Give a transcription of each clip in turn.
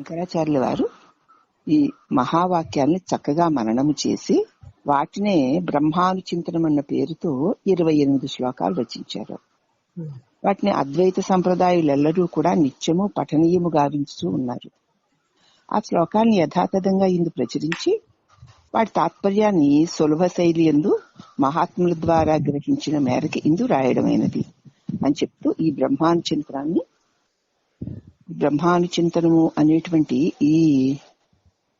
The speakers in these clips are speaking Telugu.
శంకరాచార్యుల వారు ఈ మహావాక్యాల్ని చక్కగా మననము చేసి వాటినే బ్రహ్మానుచింతనం అన్న పేరుతో 28 శ్లోకాలు రచించారు. వాటిని అద్వైత సంప్రదాయులెల్లరూ కూడా నిత్యము పఠనీయము గావించుతూ ఉన్నారు. ఆ శ్లోకాలను యథాతథంగా ఇందు ప్రచురించి వాటి తాత్పర్యాన్ని సులభ శైలి యందు మహాత్ముల ద్వారా గ్రహించిన మేరకు ఇందు రాయడమైనది అని చెప్తూ ఈ బ్రహ్మానుచింతనము అనేటువంటి ఈ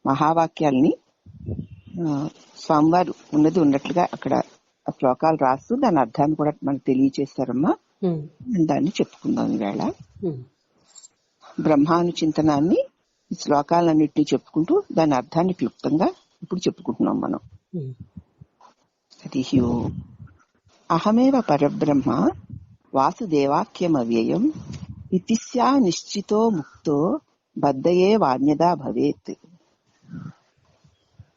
మహావాక్యాల్ని స్వామివారు ఉన్నది ఉన్నట్లుగా అక్కడ ఆ శ్లోకాలు రాస్తూ దాని అర్థాన్ని కూడా మనకు తెలియచేస్తారమ్మా. దాన్ని చెప్పుకుందాం ఈవేళ. బ్రహ్మానుచింతనాన్ని ఈ శ్లోకాలన్నింటినీ చెప్పుకుంటూ దాని అర్థాన్ని క్లుప్తంగా ఇప్పుడు చెప్పుకుంటున్నాం మనం. హరి ఓం. అహమేవ పరబ్రహ్మ వాసుదేవాఖ్యమవ్యయం ఇతి స్యా నిశ్చితో ముక్తో బద్ధయే వాన్యదా భవేత్.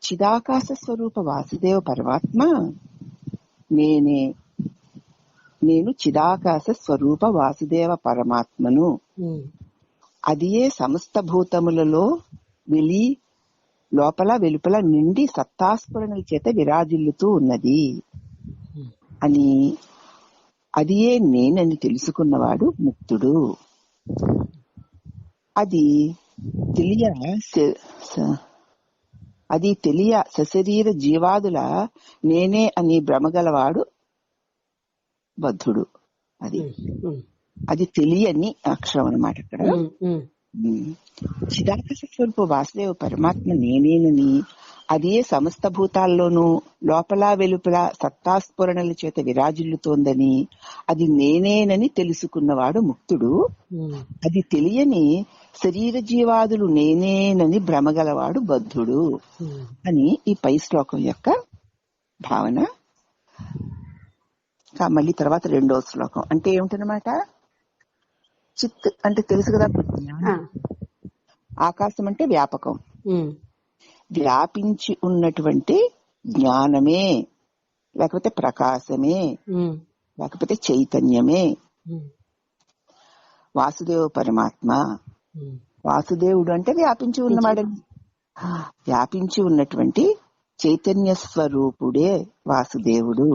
చిదాకాశ స్వరూప వాసుదేవ పరమాత్మ నేను చిదాకాశ స్వరూప వాసుదేవ పరమాత్మను. అదియే సమస్త భూతములలో లోపల వెలుపల నిండి సత్తాస్ఫురణల చేత విరాజిల్లుతూ ఉన్నది అని, అదియే నేనని తెలుసుకున్నవాడు ముక్తుడు. అది తెలియ సశరీర జీవాదుల నేనే అని భ్రమగలవాడు బద్ధుడు. అది తెలియని అక్షరం అన్నమాట అక్కడ. చిదాకాశ స్వరూప వాసుదేవ పరమాత్మ నేనేనని, అదే సమస్త భూతాల్లోనూ లోపల వెలుపల సత్తాస్ఫురణల చేత విరాజిల్లుతోందని, అది నేనేనని తెలుసుకున్నవాడు ముక్తుడు. అది తెలియని శరీర జీవాదులు నేనేనని భ్రమగలవాడు బద్ధుడు అని ఈ పై శ్లోకం యొక్క భావన. మళ్ళీ తర్వాత రెండో శ్లోకం అంటే ఏమిటనమాట, చిత్ అంటే తెలుసు కదా, ఆకాశం అంటే వ్యాపకం, వ్యాపించి ఉన్నటువంటి జ్ఞానమే, లేకపోతే ప్రకాశమే, లేకపోతే చైతన్యమే వాసుదేవ పరమాత్మ. వాసుదేవుడు అంటే వ్యాపించి ఉన్నవాడని, వ్యాపించి ఉన్నటువంటి చైతన్య స్వరూపుడే వాసుదేవుడు.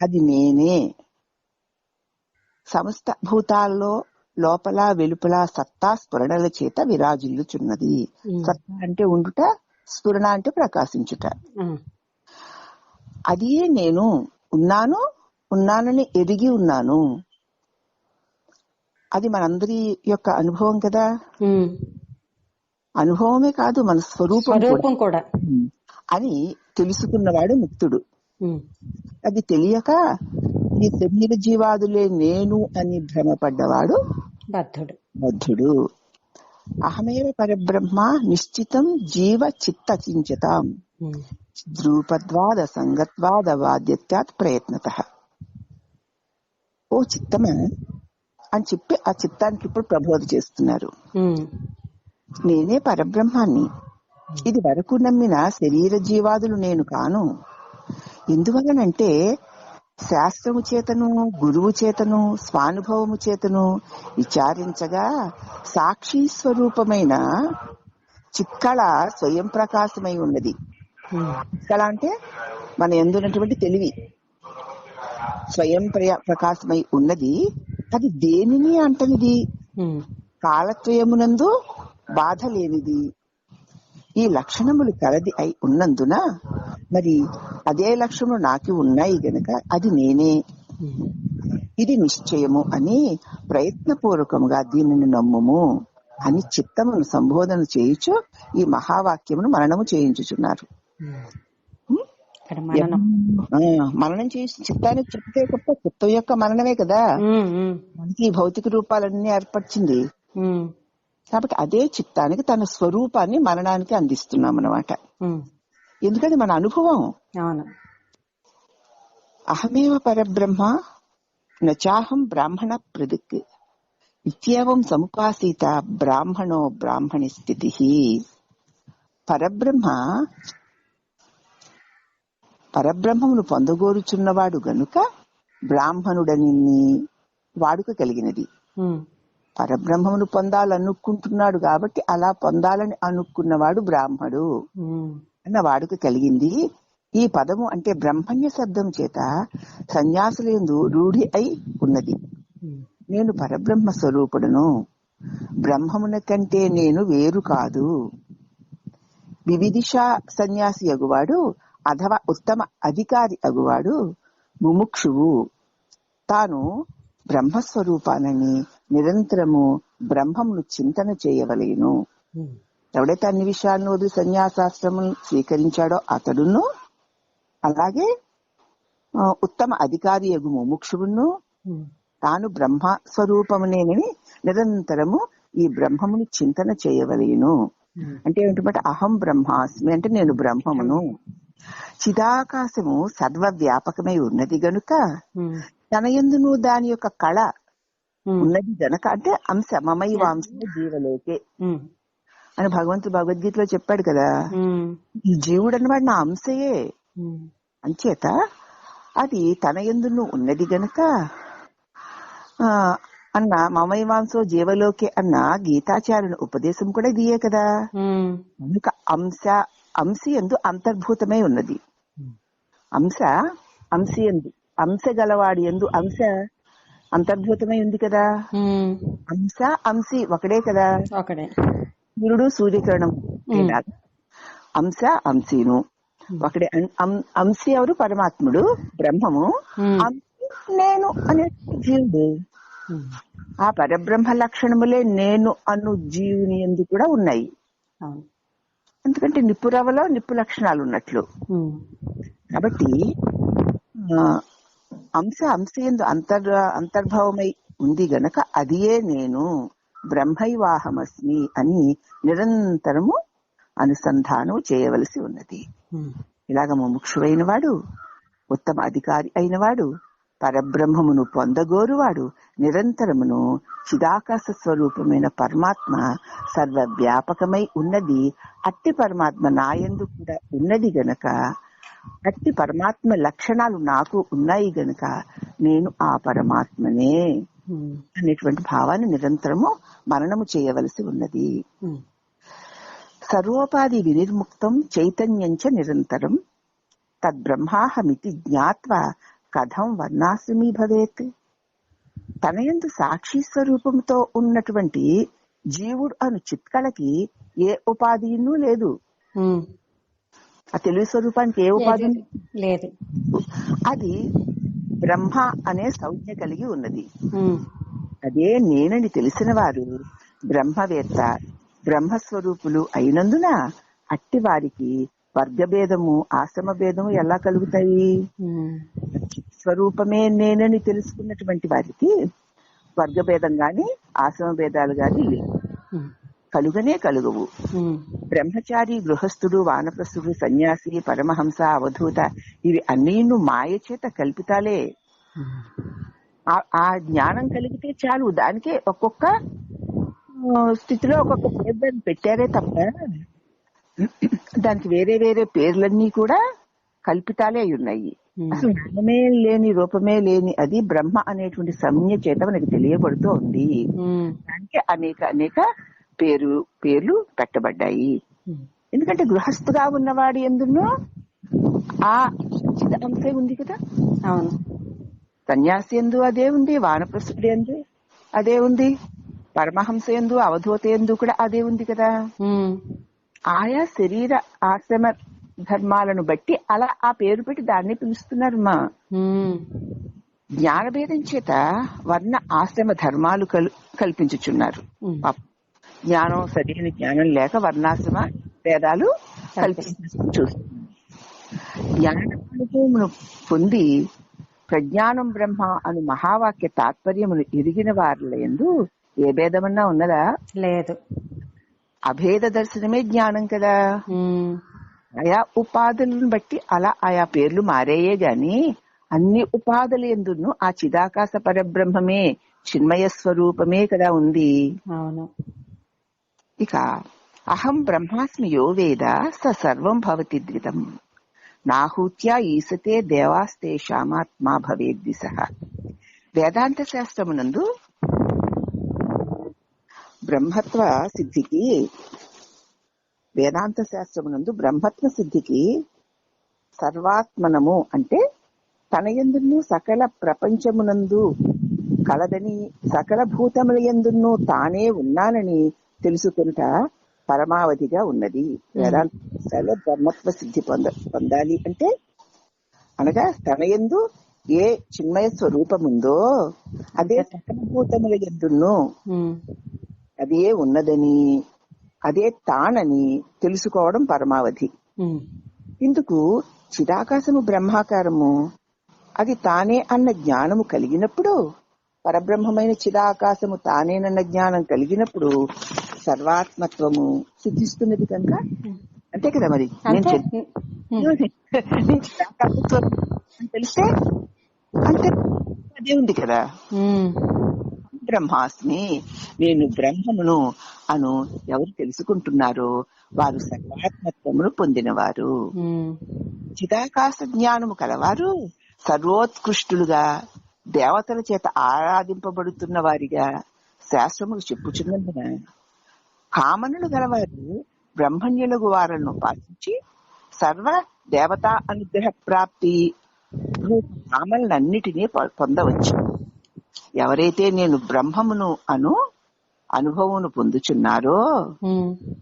అది నేనే. సమస్త భూతాల్లో లోపల వెలుపల సత్తా స్ఫురణల చేత విరాజిల్లుచున్నది. సత్తా అంటే ఉండుట, స్ఫురణ అంటే ప్రకాశించుట. అది నేను ఉన్నానని ఎరిగి ఉన్నాను. అది మనందరి యొక్క అనుభవం కదా. అనుభవమే కాదు, మన స్వరూపం కూడా అని తెలుసుకున్నవాడు ముక్తుడు. అది తెలియక ఈ శరీర జీవాదులే నేను అని భ్రమపడ్డవాడు బద్ధుడు. అహమేవ పరబ్రహ్మ నిశ్చితం జీవ చిత్త చించతాం ద్రూపద్వాద సంగత్వాద వాద్యత్యాత్ ప్రయత్నతః. ఓ చిత్తమా అని చెప్పి ఆ చిత్తానికి ఇప్పుడు ప్రబోధ చేస్తున్నారు. నేనే పరబ్రహ్మాన్ని. ఇది వరకు నమ్మిన శరీర జీవాదులు నేను కాను. ఎందువలనంటే శాస్త్రము చేతను, గురువు చేతను, స్వానుభవము చేతను విచారించగా సాక్షి స్వరూపమైన చిత్కళ స్వయం ప్రకాశమై ఉన్నది. చిత్కళ అంటే మన యందున్నటువంటి తెలివి స్వయం ప్రకాశమై ఉన్నది. అది దేనిని అంటనిది, కాలత్రయమునందు బాధ లేనిది, ఈ లక్షణములు కలది అయి ఉన్నందున మరి అదే లక్షణములు నాకు ఉన్నాయి గనక అది నేనే, ఇది నిశ్చయము అని ప్రయత్నపూర్వకముగా దీనిని నమ్ముము అని చిత్తమును సంబోధన చేయుచు ఈ మహావాక్యమును మననము చేయించుచున్నారు. మననం చేసి చిత్తానికి చెప్తే గొప్ప చిత్తం యొక్క మననమే కదా మనకి భౌతిక రూపాలన్నీ ఏర్పరిచింది. కాబట్టి అదే చిత్తానికి తన స్వరూపాన్ని మననానికి అందిస్తున్నాం అన్నమాట. ఎందుకంటే మన అనుభవం. అహమేవ పరబ్రహ్మ నచాహం బ్రాహ్మణ ప్రదిక్ ఇత్యేవం సముపాసీత బ్రాహ్మణో బ్రాహ్మణి స్థితి. పరబ్రహ్మమును పొందగోరుచున్నవాడు గనుక బ్రాహ్మణుడని వాడుక కలిగినది. పరబ్రహ్మమును పొందాలనుకుంటున్నాడు కాబట్టి అలా పొందాలని అనుకున్నవాడు బ్రాహ్మడు అన్న వాడుక కలిగింది. ఈ పదము అంటే బ్రహ్మణ్య శబ్దం చేత సన్యాసులందు రూఢి అయి ఉన్నది. నేను పరబ్రహ్మ స్వరూపుడును, బ్రహ్మమున కంటే నేను వేరు కాదు. వివిధిష సన్యాసి అగువాడు అథవా ఉత్తమ అధికారి అగువాడు ముముక్షువు. తాను బ్రహ్మస్వరూపానని నిరంతరము బ్రహ్మమును చింతన చేయవలేను. ఎవడైతే అన్ని విషయాలను వదిలి సన్యాసాశ్రమం స్వీకరించాడో అతడును, అలాగే ఉత్తమ అధికారి అగు ముముక్షువును తాను బ్రహ్మ స్వరూపమునేనని నిరంతరము ఈ బ్రహ్మముని చింతన చేయవలేను. అంటే ఏంటంటే అహం బ్రహ్మాస్మి అంటే నేను బ్రహ్మమును. చిదాకాశము సర్వవ్యాపకమై ఉన్నది గనుక తన యందును దాని యొక్క కళ ఉన్నది గనక, అంటే అంశ మమైవాంశ జీవలోకే అని భగవంతుడు భగవద్గీతలో చెప్పాడు కదా. ఈ జీవుడు అన్నవాడు నా అంశయే. అంచేత అది తన యందును ఉన్నది గనుక అన్న మమైవాంశో జీవలోకే అన్న గీతాచార్యుని ఉపదేశం కూడా ఇదియే కదా. కనుక అంశ యందు అంతర్భూతమై ఉన్నది. అంశ గలవాడి యందు అంశ అంతర్భూతమై ఉంది కదా. అంశి ఒకడే కదా, సూర్యుడు సూర్యకిరణం అంశీను ఒకడే. అంశి ఎవరు? పరమాత్ముడు, బ్రహ్మము. నేను అనే జీవుడు. ఆ పరబ్రహ్మ లక్షణములే నేను అను జీవుని యందు కూడా ఉన్నాయి. ఎందుకంటే నిప్పు రవ్వలో నిప్పు లక్షణాలు ఉన్నట్లు. కాబట్టి అంశయందు అంతర్భావమై ఉంది గనక అదియే నేను బ్రహ్మైవాహమస్మి అని నిరంతరము అనుసంధానం చేయవలసి ఉన్నది. ఇలాగ ముముక్షువైన వాడు, ఉత్తమ అధికారి అయిన వాడు, పరబ్రహ్మమును పొందగోరువాడు నిరంతరమును చిదాకాశ స్వరూపమైన పరమాత్మ సర్వవ్యాపకమై ఉన్నది. అట్టి పరమాత్మ నాయందు కూడా ఉన్నది గనక, అట్టి పరమాత్మ లక్షణాలు నాకు ఉన్నాయి గనక నేను ఆ పరమాత్మనే అనేటువంటి భావాన్ని నిరంతరము మననము చేయవలసి ఉన్నది. సర్వోపాధి వినిర్ముక్తం చైతన్యంచ నిరంతరం తద్బ్రహ్మాహమితి జ్ఞాత్వా కథం వర్ణాశ్రమీ భవేత్. తనయందు సాక్షి స్వరూపంతో ఉన్నటువంటి జీవుడు అను చిత్కళకి ఏ ఉపాధిను లేదు. ఆ తెలివి స్వరూపానికి ఏ ఉపాధి లేదు. అది బ్రహ్మ అనే సంజ్ఞ కలిగి ఉన్నది. అదే నేనని తెలిసిన వారు బ్రహ్మవేత్త, బ్రహ్మస్వరూపులు అయినందున అట్టి వారికి వర్గభేదము, ఆశ్రమ భేదము ఎలా కలుగుతాయి? స్వరూపమే నేనని తెలుసుకున్నటువంటి వారికి వర్గభేదం గాని ఆశ్రమ భేదాలు గాని కలుగనే కలుగవు. బ్రహ్మచారి, గృహస్థుడు, వానప్రస్థుడు, సన్యాసి, పరమహంస, అవధూత ఇవి అన్నీ మాయ చేత కల్పితాలే. ఆ జ్ఞానం కలిగితే చాలు. దానికే ఒక్కొక్క స్థితిలో ఒక్కొక్క పేరు పెట్టారే తప్ప దానికి వేరే వేరే పేర్లన్నీ కూడా కల్పితాలే అయి ఉన్నాయి. అసలు నామమే లేని, రూపమే లేని అది బ్రహ్మ అనేటువంటి సంజ్ఞ చేత మనకి తెలియబడుతూ ఉంది. దానికి అనేక పేర్లు పెట్టబడ్డాయి. ఎందుకంటే గృహస్థుగా ఉన్నవాడు ఎందునో ఆ చిదంశే ఉంది కదా. అవును, సన్యాసి ఎందు అదే ఉంది, వానప్రస్థుడి ఎందు అదే ఉంది, పరమహంస ఎందు, అవధూత ఎందు కూడా అదే ఉంది కదా. ఆయా శరీర ఆశ్రమ ధర్మాలను బట్టి అలా ఆ పేరు పెట్టి దాన్ని పిలుస్తున్నారు. మా జ్ఞానభేదం చేత వర్ణ ఆశ్రమ ధర్మాలు కల్పించుచున్నారు. జ్ఞానం, సరైన జ్ఞానం లేక వర్ణాశ్రమ భేదాలు కల్పించు చూస్తున్నారు. జ్ఞానానుభవమును పొంది ప్రజ్ఞానం బ్రహ్మ అను మహావాక్య తాత్పర్యమును ఎరిగిన వారిలో యందు ఏ భేదమన్నా ఉన్నదా? లేదు. అభేద దర్శనమే జ్ఞానం కదా. ఆయా ఉపాధులను బట్టి అలా ఆయా పేర్లు మారేయే గాని అన్ని ఉపాధులు ఎందును ఆ చిదాకాశ పరబ్రహ్మమే, చిన్మయ స్వరూపమే కదా ఉంది. అవును. ఇక అహం బ్రహ్మాస్మి యో వేద స సర్వం భవతి ద్వితం నాహూత్యా ఈసతే దేవాస్తేషామాత్మా భవేద్దిశః. వేదాంత శాస్త్రమునందు బ్రహ్మత్వ సిద్ధికి, వేదాంత శాస్త్రమునందు బ్రహ్మత్వ సిద్ధికి సర్వాత్మనము అంటే తన యందును సకల ప్రపంచమునందు కలదని, సకల భూతముల యందును తానే ఉన్నానని తెలుసుకొనుట పరమావధిగా ఉన్నది. వేదాంత శాస్త్రాల్లో బ్రహ్మత్వ సిద్ధి పొందాలి అంటే, అనగా తన యందు ఏ చిన్మయ స్వరూపముందో అదే సకల భూతముల యందును అదే ఉన్నదని, అదే తానని తెలుసుకోవడం పరమావధి. ఇందుకు చిదాకాశము బ్రహ్మాకారము అది తానే అన్న జ్ఞానము కలిగినప్పుడు, పరబ్రహ్మమైన చిదాకాశము తానేనన్న జ్ఞానం కలిగినప్పుడు సర్వాత్మత్వము సిద్ధిస్తున్నది కనుక అంతే కదా. మరి నేను చిదాకాశత్వం తెలిస్తే అంతే అదే ఉంది కదా. బ్రహ్మాస్మి, నేను బ్రహ్మమును అను ఎవరు తెలుసుకుంటున్నారో వారు సర్వాత్మత్వమును పొందినవారు. చిదాకాశ జ్ఞానము కలవారు సర్వోత్కృష్టులుగా దేవతల చేత ఆరాధింపబడుతున్న వారిగా శాస్త్రములు చెప్పుచున్నందున, కామనులు గలవారు బ్రహ్మణ్యులకు వారిని ఉపాసించి సర్వ దేవతా అనుగ్రహ ప్రాప్తి కామలన్నిటినీ పొందవచ్చు. ఎవరైతే నేను బ్రహ్మమును అను అనుభవమును పొందుచున్నారో,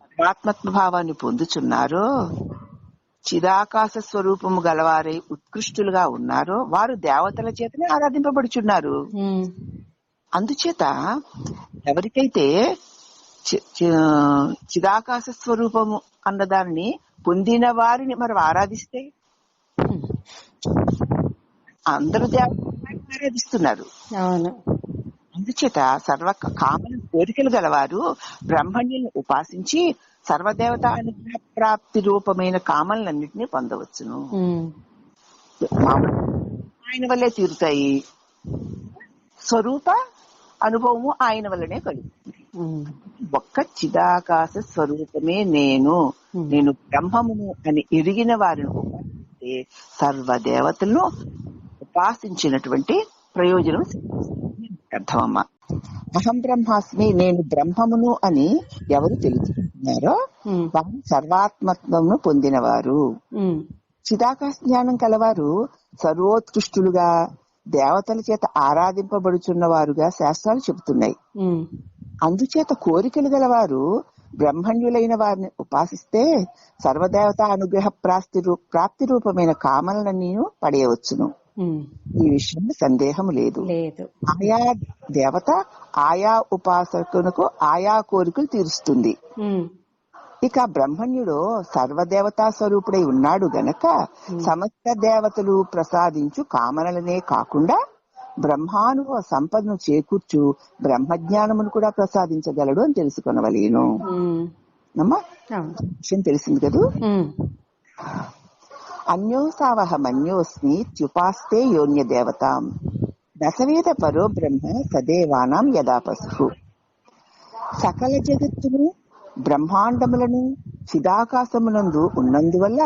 పరమాత్మత్వ భావాన్ని పొందుచున్నారో, చిదాకాశ స్వరూపము గలవారై ఉత్కృష్టులుగా ఉన్నారో వారు దేవతల చేతనే ఆరాధింపబడుచున్నారు. అందుచేత ఎవరికైతే చిదాకాశ స్వరూపము అన్నదాన్ని పొందిన వారిని మనం ఆరాధిస్తే అందరూ దేవతలను ఆరాధిస్తున్నారు. అందుచేత సర్వ కామన కోరికలు గలవారు బ్రహ్మణ్యులను ఉపాసించి సర్వదేవత అనుగ్రహ ప్రాప్తి రూపమైన కామలన్నింటినీ పొందవచ్చును. ఆయన వల్లే తీరుతాయి, స్వరూప అనుభవము ఆయన వల్లనే కలుగుతుంది. ఒక్క చిదాకాశ స్వరూపమే నేను బ్రహ్మమును అని ఎరిగిన వారిని ఉపాసిస్తే సర్వదేవతలను ఉపాసించినటువంటి ప్రయోజనం అర్థమమ్మా. అహం బ్రహ్మాస్మి, నేను బ్రహ్మమును అని ఎవరు తెలుసుకుంటున్నారో వారు సర్వాత్మత్వమును పొందినవారు. చిదాకాశ జ్ఞానం కలవారు సర్వోత్కృష్టులుగా దేవతల చేత ఆరాధింపబడుచున్న వారుగా శాస్త్రాలు చెబుతున్నాయి. అందుచేత కోరికలు గలవారు బ్రహ్మణ్యులైన వారిని ఉపాసిస్తే సర్వదేవత అనుగ్రహ ప్రాప్తి రూపమైన కామలన్నీ పడేయవచ్చును. ఈ విషయంలో సందేహం లేదు. ఆయా దేవత ఆయా ఉపాసకునకు ఆయా కోరికలు తీరుస్తుంది. ఇక బ్రహ్మణ్యుడు సర్వదేవతా స్వరూపుడై ఉన్నాడు గనక సమస్త దేవతలు ప్రసాదించు కామనలనే కాకుండా బ్రహ్మానుభవ సంపదను చేకూర్చు బ్రహ్మజ్ఞానమును కూడా ప్రసాదించగలడు అని తెలుసుకొనవలేను. అమ్మా విషయం తెలిసింది కదూ. అన్యోసావహమన్యోస్మి త్యుపాస్తే యోన్య దేవతాం దశవేద పరో బ్రహ్మ సదేవానాం యథాపసు. సకల జగత్తును బ్రహ్మాండములను చిదాకాశమునందు ఉన్నందువల్ల,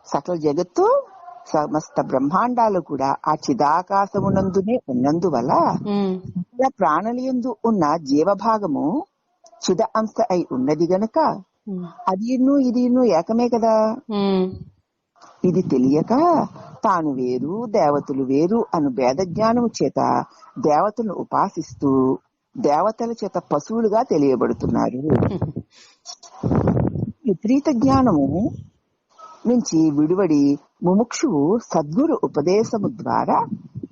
సకల జగత్తు సమస్త బ్రహ్మాండాలు కూడా ఆ చిదాకాశమునందునే ఉన్నందువల్ల ప్రాణులందు ఉన్న జీవభాగము చిద అంశ అయి ఉన్నది గనక అదిను ఇదిను ఏకమే కదా. ఇది తెలియక తాను వేరు దేవతలు వేరు అను భేద జ్ఞానము చేత దేవతలను ఉపాసిస్తూ దేవతల చేత పశువులుగా తెలియబడుతున్నారు. విపరీత జ్ఞానము నుంచి విడివడి ముముక్షువు సద్గురు ఉపదేశము ద్వారా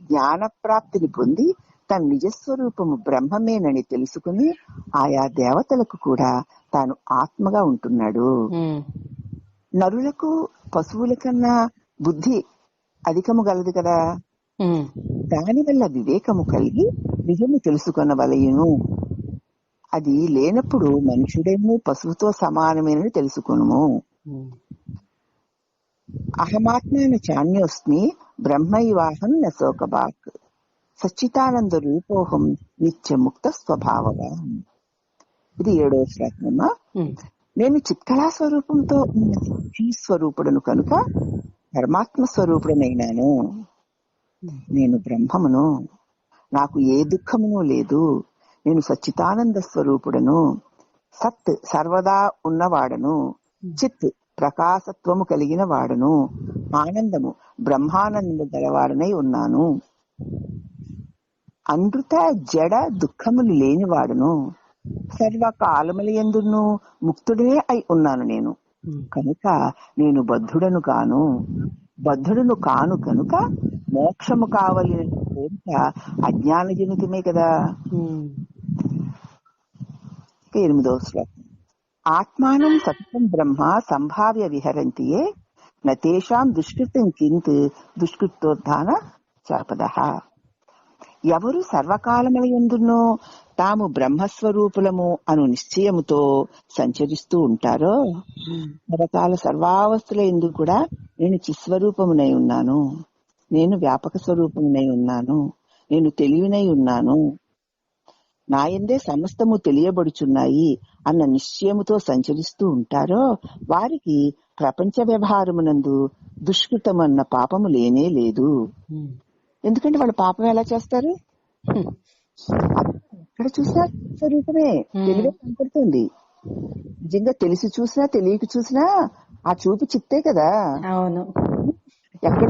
జ్ఞాన ప్రాప్తిని పొంది తన నిజస్వరూపము బ్రహ్మమేనని తెలుసుకుని ఆయా దేవతలకు కూడా తాను ఆత్మగా ఉంటున్నాడు. నరులకు పశువుల కన్నా బుద్ధి అధికము గలదు కదా. దాని వల్ల వివేకము కలిగి నిజము తెలుసుకొనవలయును. అది లేనప్పుడు మనుషుడేమో పశువుతో సమానమేనని తెలుసుకొనుము. అహమాత్మైన చాన్యోస్మి బ్రహ్మైవాహం నశోకబాక్ సచ్చితానంద రూపోహం నిత్యముక్త స్వభావగా. ఇది 7వ శ్లోకమా. నేను చిత్కళా స్వరూపంతో ఉన్న స్వరూపుడను కనుక పరమాత్మ నేను సచ్చిదానంద స్వరూపుడను, సత్ సర్వదా ఉన్నవాడను, చిత్ ప్రకాశత్వము కలిగిన వాడను, ఆనందము బ్రహ్మానందము గలవాడనై ఉన్నాను, అనృత జడ దుఃఖములు లేనివాడును, సర్వకాలముల యందును ముక్తుడే అయి ఉన్నాను నేను. కనుక నేను బద్ధుడను కాను కనుక మోక్షము కావలసిన కోరిక అజ్ఞానజనితమే కదా. 8వ శ్లోకం. ఆత్మానం సతతం బ్రహ్మ సంభావ్య విహరంతియే నతేషాం దుష్కృతం కింత్ దుష్కృతోద్ధాన చాపదః. ఎవరు సర్వకాలములందునో తాము బ్రహ్మస్వరూపులము అను నిశ్చయముతో సంచరిస్తూ ఉంటారో, సర్వకాల సర్వావస్థల యందు కూడా నేను చిస్వరూపమునై ఉన్నాను, నేను వ్యాపక స్వరూపమునై ఉన్నాను, నేను తెలివినై ఉన్నాను, నాయందే సమస్తము తెలియబడుచున్నాయి అన్న నిశ్చయముతో సంచరిస్తూ ఉంటారో వారికి ప్రపంచ వ్యవహారమునందు దుష్కృతమన్న పాపము లేనే లేదు. ఎందుకంటే వాళ్ళు పాపం ఎలా చేస్తారు? ఎక్కడ చూసినా స్వరూపమే తెలివే కనపడుతుంది. నిజంగా తెలిసి చూసినా తెలియక చూసినా ఆ చూపు చిత్తే కదా. అవును, ఎక్కడ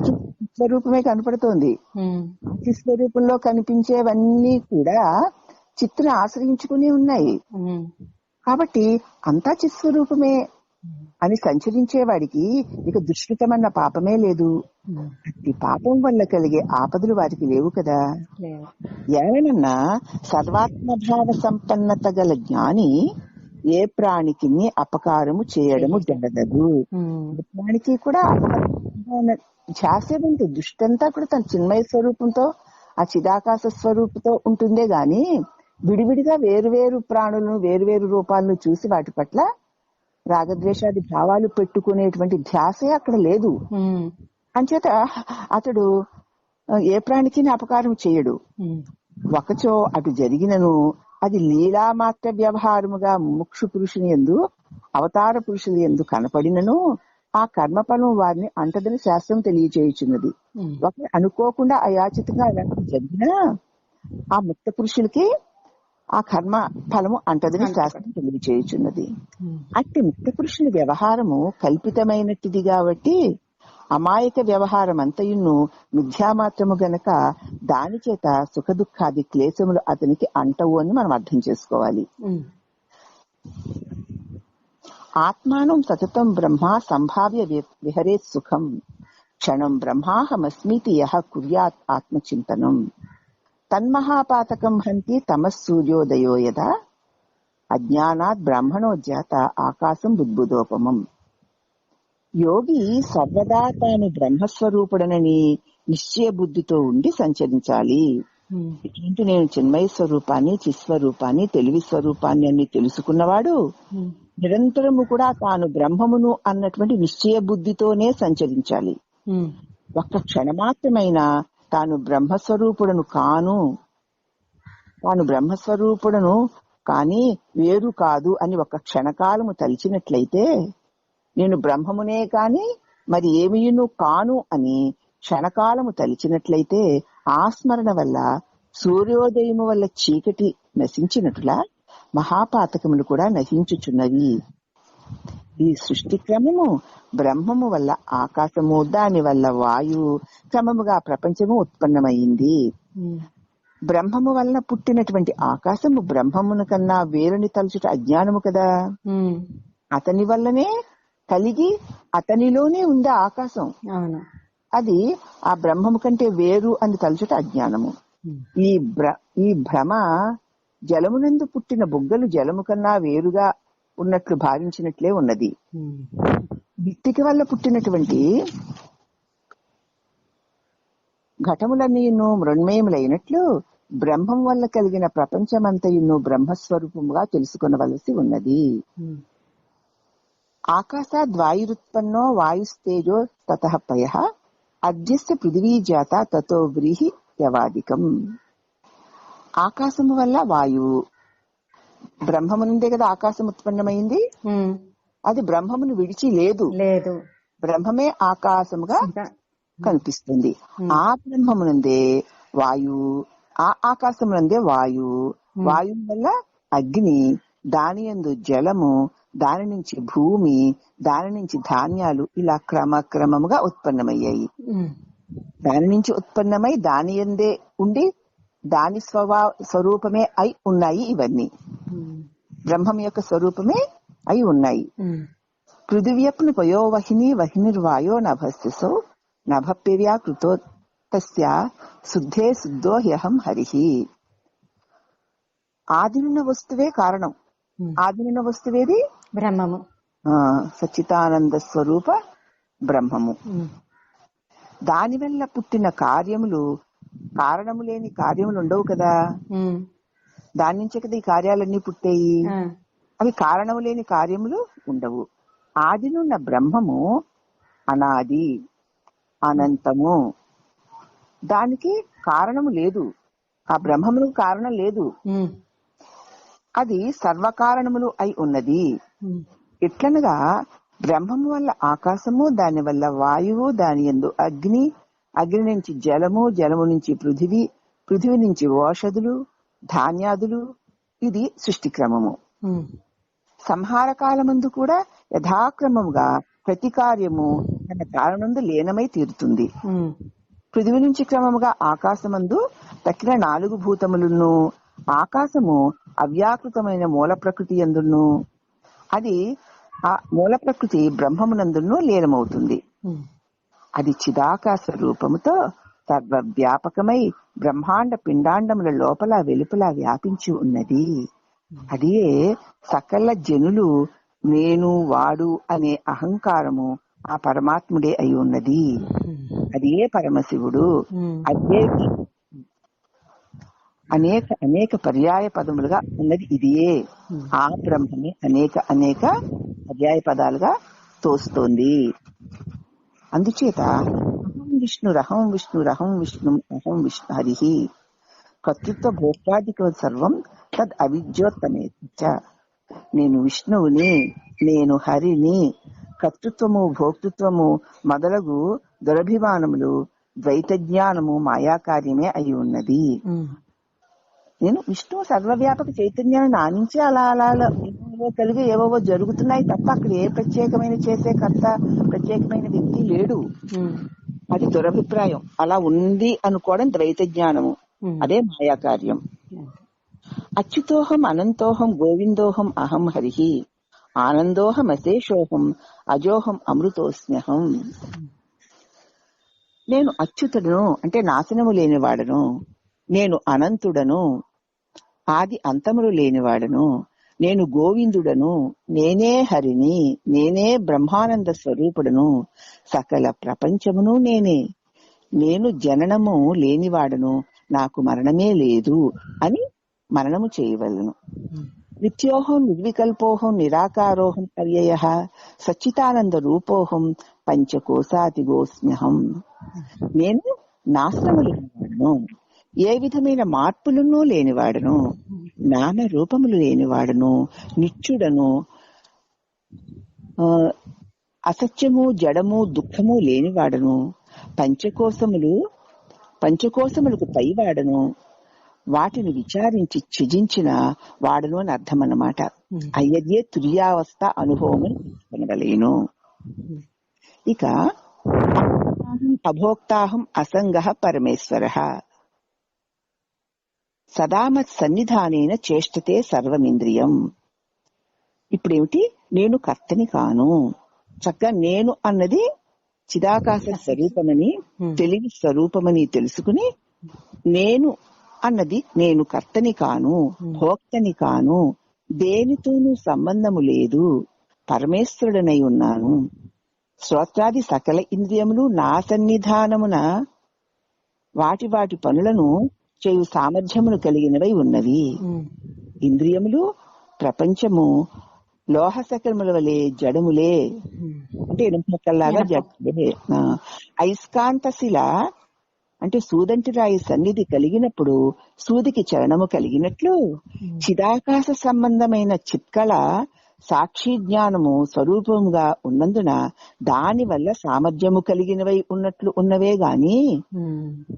స్వరూపమే కనపడుతోంది. స్వరూపంలో కనిపించేవన్నీ కూడా చిత్తును ఆశ్రయించుకుని ఉన్నాయి. కాబట్టి అంతా చిత్స్వరూపమే అని సంచరించేవాడికి ఇక దుష్కృతమన్న పాపమే లేదు. అతి పాపం వల్ల కలిగే ఆపదలు వారికి లేవు కదా. ఏమనన్నా సర్వాత్మభావ సంపన్నత గల జ్ఞాని ఏ ప్రాణికి అపకారము చేయడము జరగదు. ప్రాణికి కూడా ధ్యాసే ఉంటుంది. దుష్టంతా కూడా తన చిన్మయ స్వరూపంతో ఆ చిదాకాశ స్వరూపంతో ఉంటుందే గాని విడివిడిగా వేరువేరు ప్రాణులను వేరువేరు రూపాలను చూసి వాటి పట్ల రాగద్వేషాది భావాలు పెట్టుకునేటువంటి ధ్యాసే అక్కడ లేదు. అంచేత అతడు ఏ ప్రాణికి అపకారం చేయడు. ఒకచో అటు జరిగినను అది లీలా మాత్ర వ్యవహారముగా ముముక్షు పురుషుని యందు అవతార పురుషుని యందు కనపడినను ఆ కర్మఫలం వారిని అంటదని శాస్త్రం తెలియచేయుచున్నది. ఒకరు అనుకోకుండా అయాచితంగా అలాంటి జరిగినా ఆ ముక్త పురుషులకి ఆ కర్మ ఫలము అంటదని శాస్త్రం తెలియచేయుచున్నది. అట్టి ముక్త పురుషుని వ్యవహారము కల్పితమైనట్టుది కాబట్టి అమాయక వ్యవహారం అంతయును మిథ్యామాత్రము గనక దాని చేత సుఖ దుఃఖాది క్లేశములు అతనికి అంటవు అని మనం అర్థం చేసుకోవాలి. ఆత్మానం సతతం బ్రహ్మ సంభావ్య విహరే సుఖం క్షణం బ్రహ్మాహమస్మితి యః కుర్యాత్ ఆత్మచింతనం తన్మహాపాతకం హంతి తమస్సూర్యోదయో యదా అజ్ఞానాత్ బ్రాహ్మణోజ్జాత ఆకాశం బుద్బుదోపమం. యోగి సర్వదా తాను బ్రహ్మస్వరూపుడనని నిశ్చయ బుద్ధితో ఉండి సంచరించాలి. ఇటువంటి నేను చిన్మయ స్వరూపాన్ని, చిస్వరూపాన్ని, తెలివి స్వరూపాన్ని అన్ని తెలుసుకున్నవాడు నిరంతరము కూడా తాను బ్రహ్మమును అన్నటువంటి నిశ్చయ బుద్ధితోనే సంచరించాలి. ఒక్క క్షణమాత్రమైన తాను బ్రహ్మస్వరూపుడను కానీ వేరు కాదు అని ఒక క్షణకాలము తలిచినట్లయితే, నేను బ్రహ్మమునే కాని మరి ఏమీను కాను అని క్షణకాలము తలిచినట్లయితే ఆ స్మరణ వల్ల సూర్యోదయము వల్ల చీకటి నశించినట్లా మహాపాతకములు కూడా నశించుచున్నవి. ఈ సృష్టి క్రమము బ్రహ్మము వల్ల ఆకాశము, దాని వల్ల వాయువు, క్రమముగా ప్రపంచము ఉత్పన్నమైంది. బ్రహ్మము వలన పుట్టినటువంటి ఆకాశము బ్రహ్మమును కన్నా వేరుని తలుచుట అజ్ఞానము కదా. అతని వల్లనే కలిగి అతనిలోనే ఉంది ఆకాశం. అది ఆ బ్రహ్మము కంటే వేరు అని తలుచుట అజ్ఞానము. ఈ భ్రమ జలమునందు పుట్టిన బుగ్గలు జలము కన్నా వేరుగా ఉన్నట్లు భావించినట్లే ఉన్నది. విత్తిక వల్ల పుట్టినటువంటి ఘటములన్నీను మృణ్మయములైనట్లు బ్రహ్మం వల్ల కలిగిన ప్రపంచమంతయును బ్రహ్మస్వరూపముగా తెలుసుకొనవలసి ఉన్నది. ఆకాశాద్వాయురుత్పన్నో వాయుస్తేజో తతః పయః అద్యస్య పృథివీ జాత తతో వ్రీహి యవాదికం. ఆకాశము వల్ల వాయువు, బ్రహ్మము నుండే కదా ఆకాశం ఉత్పన్నమైంది. అది బ్రహ్మమును విడిచి లేదు, బ్రహ్మమే ఆకాశముగా కనిపిస్తుంది. ఆ బ్రహ్మము నుండే వాయువు, ఆ ఆకాశమునందే వాయువు, వాయువు వల్ల అగ్ని, దాని యందు జలము, దాని నుంచి భూమి, దాని నుంచి ధాన్యాలు ఇలా క్రమక్రమముగా ఉత్పన్నమయ్యాయి. దాని నుంచి ఉత్పన్నమై దాని యందే ఉండి దాని స్వరూపమే అయి ఉన్నాయి. ఇవన్నీ బ్రహ్మం యొక్క స్వరూపమే అయి ఉన్నాయి. పృథివ్యప్ను పయోవహిని వహినిర్వాయో నభస్యసో నభప్యవ్యా కృతో తస్య శుద్ధే శుద్ధో హ్యహం హరిహి. ఆదినున్న వస్తువే కారణం. ఆదినున్న వస్తువేది? బ్రహ్మము, సచ్చిదానంద స్వరూప బ్రహ్మము. దానివల్ల పుట్టిన కార్యములు, కారణము లేని కార్యములు ఉండవు కదా. దాని నుంచే కదా ఈ కార్యాలన్నీ పుట్టాయి. అవి కారణము లేని కార్యములు ఉండవు. ఆదినున్న బ్రహ్మము అనాది, అనంతము. దానికి కారణము లేదు. ఆ బ్రహ్మములకు కారణం లేదు. అది సర్వకారణములు అయి ఉన్నది. ఎట్లనగా బ్రహ్మము వల్ల ఆకాశము, దాని వల్ల వాయువు, దాని యందు అగ్ని, అగ్ని నుంచి జలము, జలము నుంచి పృథివీ, పృథివీ నుంచి ఓషధులు, ధాన్యాదులు. ఇది సృష్టి క్రమము. సంహార కాలమందు కూడా యథాక్రమముగా ప్రతి కార్యము తన కారణందు లీనమై తీరుతుంది. పృథివీ నుంచి క్రమముగా ఆకాశమందు తక్కిన 4 భూతములను, ఆకాశము అవ్యాకృతమైన మూల ప్రకృతి యందును, అది ఆ మూల ప్రకృతి బ్రహ్మమునందును లీనమవుతుంది. అది చిదాకాశ రూపముతో సర్వవ్యాపకమై బ్రహ్మాండ పిండాండముల లోపల వెలుపల వ్యాపించి ఉన్నది. అదే సకల జనులు నేను వాడు అనే అహంకారము ఆ పరమాత్ముడే అయి ఉన్నది. అదే పరమశివుడు. అదే అనేక అనేక పర్యాయ పదములుగా ఉన్నది. ఇదే ఆ బ్రహ్మని అనేక అనేక పర్యాయ పదాలుగా తోస్తోంది. అందుచేత అహం విష్ణు రహం విష్ణు రహం విష్ణు అహం విష్ణు హరి కర్తృత్వ భోక్తాదిక సర్వం తద్ అవిద్యోత్తమే. నేను విష్ణువుని, నేను హరిని. కర్తృత్వము, భోక్తృత్వము మొదలగు దురభిమానములు, ద్వైత జ్ఞానము మాయాకార్యమే అయి ఉన్నది. నేను విష్ణువు సర్వవ్యాపక చైతన్యాన్ని నా నుంచి అలా అలా ఏవో కలిగి ఏవో జరుగుతున్నాయి తప్ప అక్కడ ఏ ప్రత్యేకమైన చేసే కర్త, ప్రత్యేకమైన వ్యక్తి లేడు. అది దురభిప్రాయం. అలా ఉంది అనుకోవడం ద్వైత జ్ఞానము. అదే మాయాకార్యం. అచ్యుతోహం అనంతోహం గోవిందోహం అహం హరిహి ఆనందోహం అశేషోహం అజోహం అమృతోస్మ్యహం. నేను అచ్యుతుడను అంటే నాశనము లేనివాడను. నేను అనంతుడను, ఆది అంతములు లేనివాడను. నేను గోవిందుడను, నేనే హరిని, నేనే బ్రహ్మానంద స్వరూపుడను. సకల ప్రపంచమును నేనే. నేను జననము లేనివాడను, నాకు మరణమే లేదు అని మరణము చేయవలను. నిత్యోహం నిర్వికల్పోహం నిరాకారోహం అవ్యయ సచ్చిదానంద రూపోహం పంచకోశాతిగోస్మ్యహం. నేను నాశనము లేనివాడను, ఏ విధమైన మార్పులను లేనివాడను, నామ రూపములు లేనివాడను, నిత్యుడను, అసత్యము జడము దుఃఖము లేనివాడను, పంచకోశములకు పైవాడను, వాటిని విచారించి త్యజించిన వాడను అని అర్థం అన్నమాట. అయ్యదే తుర్యావస్థ అనుభవం కొనగలేను. ఇక అభోక్తాహం అసంగ పరమేశ్వర సదామత్ సన్నిధానేన చేష్టతే సర్వమింద్రియం. ఇప్పుడేమిటి? నేను కర్తని కాను. చక్కగా నేను అన్నది చిదాకాశ స్వరూపమని, తెలివి స్వరూపమని తెలుసుకుని, నేను అన్నది నేను కర్తని కాను, భోక్తని కాను, దేనితోనూ సంబంధము లేదు, పరమేశ్వరుడనై ఉన్నాను. శ్రోత్రాది సకల ఇంద్రియములు నా సన్నిధానమున వాటి వాటి పనులను చేయు సామర్థ్యమును కలిగినవై ఉన్నవి. ఇంద్రియములు, ప్రపంచము లోహ సకలముల వలె జడములే, అంటే ఎనుపక్కల్లాగా జడములే. అయస్కాంత శిల అంటే సూదంటి రాయి సన్నిధి కలిగినప్పుడు సూదికి చలనము కలిగినట్లు చిదాకాశ సంబంధమైన చిత్కళ సాక్షి జ్ఞానము స్వరూపముగా ఉన్నందున దాని వల్ల సామర్థ్యము కలిగినవై ఉన్నట్లు ఉన్నవే గాని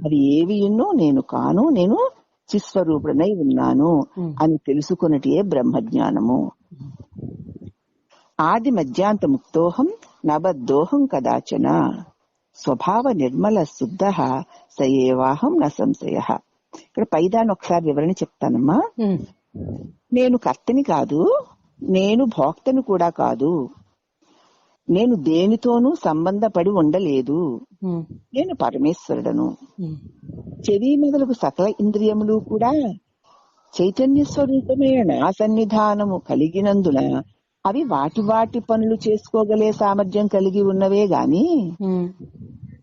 అవి ఏవి ఎన్నో నేను కాను, నేను చిస్వరూపుడనై ఉన్నాను అని తెలుసుకున్నటే బ్రహ్మజ్ఞానము. ఆది మధ్యాంత ముక్తోహం నబద్ధోహం కదాచన స్వభావ నిర్మల శుద్ధ సయేవాహం న సంశయ. ఇక్కడ పైదాన్ని ఒకసారి వివరణ చెప్తానమ్మా. నేను కర్తని కాదు, నేను భోక్తను కూడా కాదు, నేను దేనితోనూ సంబంధపడి ఉండలేదు, నేను పరమేశ్వరుడను. చెవి మొదలకు సకల ఇంద్రియములు కూడా చైతన్య స్వరూపమైన నా సన్నిధానము కలిగినందున అవి వాటి వాటి పనులు చేసుకోగలే సామర్థ్యం కలిగి ఉన్నవే గాని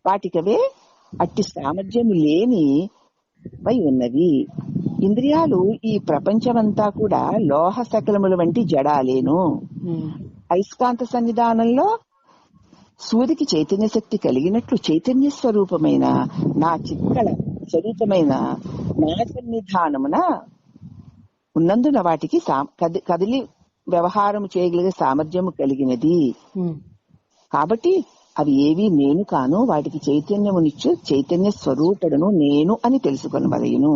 వాటికవే అట్టి సామర్థ్యం లేని వై ఉన్నవి. ఇంద్రియాలు ఈ ప్రపంచమంతా కూడా లోహ సకలముల వంటి జడాలేను. అయస్కాంత సన్నిధానంలో సూర్యుడికి చైతన్య శక్తి కలిగినట్లు చైతన్య స్వరూపమైన నా చిక్కల స్వరూపమైన నా సన్నిధానమున ఉన్నందున వాటికి కదిలి వ్యవహారం చేయగలిగే సామర్థ్యము కలిగినది. కాబట్టి అవి ఏవి నేను కాను, వాటికి చైతన్యమునిచ్చు చైతన్య స్వరూపుడును నేను అని తెలుసుకొనవలెను.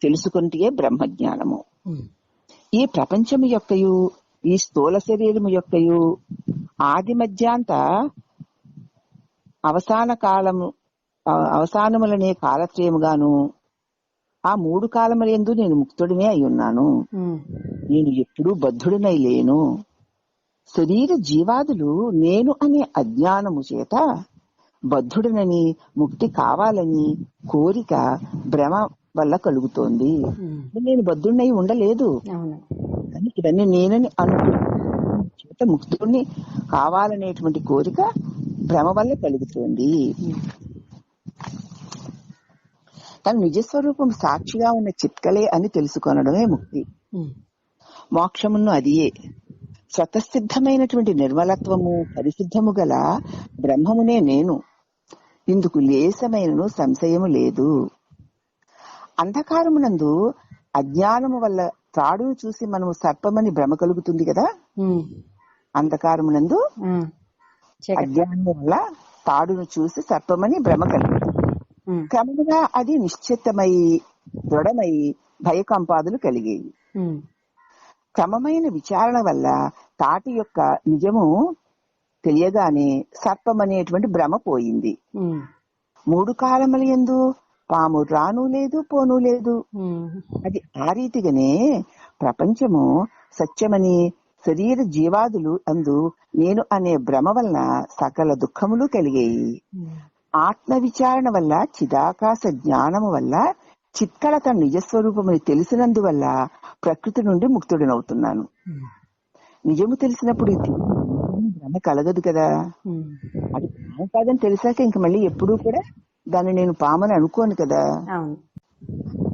తెలుసుకుంటే బ్రహ్మజ్ఞానము. ఈ ప్రపంచము యొక్కయు ఈ స్థూల శరీరము యొక్కయు ఆది మధ్యాంత అవసానములనే కాలత్రయముగాను ఆ 3 కాలములందు నేను ముక్తుడినే అయి ఉన్నాను. నేను ఎప్పుడూ బద్ధుడినై లేను. శరీర జీవాదులు నేను అనే అజ్ఞానము చేత బద్ధుడినని ముక్తి కావాలని కోరిక భ్రమ వల్ల కలుగుతోంది. నేను బద్ధుడినై ఉండలేదు, కానీ ఇవన్నీ నేనని చేత ముక్తుడిని కావాలనేటువంటి కోరిక భ్రమ వల్ల కలుగుతోంది. తన నిజస్వరూపం సాక్షిగా ఉన్న చిత్కలే అని తెలుసుకొనడమే ముక్తి. మోక్షమును అదియే. స్వతసిద్ధమైనటువంటి నిర్మలత్వము పరిశుద్ధము గల బ్రహ్మమునే నేను. ఇందుకు లేశమైనను సంశయము లేదు. అంధకారమునందు అజ్ఞానము వల్ల త్రాడును చూసి మనము సర్పమని భ్రమ కలుగుతుంది కదా. అంధకారమునందు అజ్ఞానము వల్ల తాడును చూసి సర్పమని భ్రమ కలుగుతుంది. క్రమముగా అది నిశ్చితమై దృఢమై భయకంపాదులు కలిగేవి. క్రమమైన విచారణ వల్ల తాటి యొక్క నిజము తెలియగానే సర్పమనేటువంటి భ్రమ పోయింది. 3 కాలముల యందు పాము రాను లేదు పోను లేదు. అది ఆ రీతిగానే ప్రపంచము సత్యమని శరీర జీవాదులు అందు నేను అనే భ్రమ వలన సకల దుఃఖములు కలిగేయి. ఆత్మ విచారణ వల్ల చిదాకాశ జ్ఞానము వల్ల చిత్కళ తన నిజస్వరూపమని తెలిసినందువల్ల ప్రకృతి నుండి ముక్తుడినవుతున్నాను. నిజము తెలిసినప్పుడు భ్రమ కలగదు కదా. అది పాము కాదని తెలిసాక ఇంక మళ్ళీ ఎప్పుడూ కూడా దాన్ని నేను పామని అనుకోను కదా.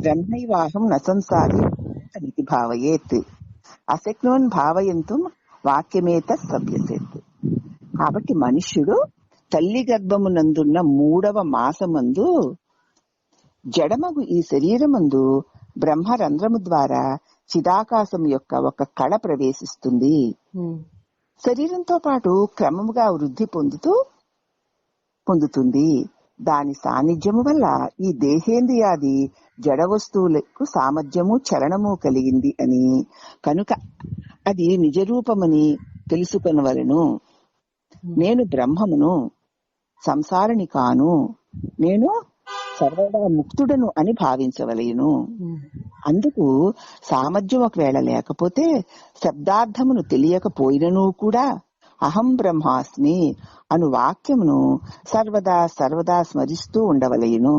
బ్రహ్మైవాహం నసంసారి ఇది భావయేత్ అశక్నోన్ భావయంతు వాక్యమేత సభ్యసేత్. కాబట్టి మనుష్యుడు తల్లి గర్భమునందున్న 3వ మాసమందు జడమగు ఈ శరీరమందు బ్రహ్మరంధ్రము ద్వారా చిదాకాశం యొక్క ఒక కళ ప్రవేశిస్తుంది. శరీరంతో పాటు క్రమముగా వృద్ధి పొందుతుంది. దాని సాన్నిధ్యము వల్ల ఈ దేహేంద్రియాది జడ వస్తువులకు సామర్థ్యము చలనము కలిగింది అని కనుక అది నిజరూపమని తెలుసుకొనవలెను. నేను బ్రహ్మమును, సంసారిని కాను, నేను సర్వదా ముక్తుడను అని భావించవలెను. అందుకు సామర్థ్యం ఒకవేళ లేకపోతే శబ్దార్థమును తెలియకపోయినను కూడా అహం బ్రహ్మాస్మి అను వాక్యమును సర్వదా స్మరిస్తూ ఉండవలెను.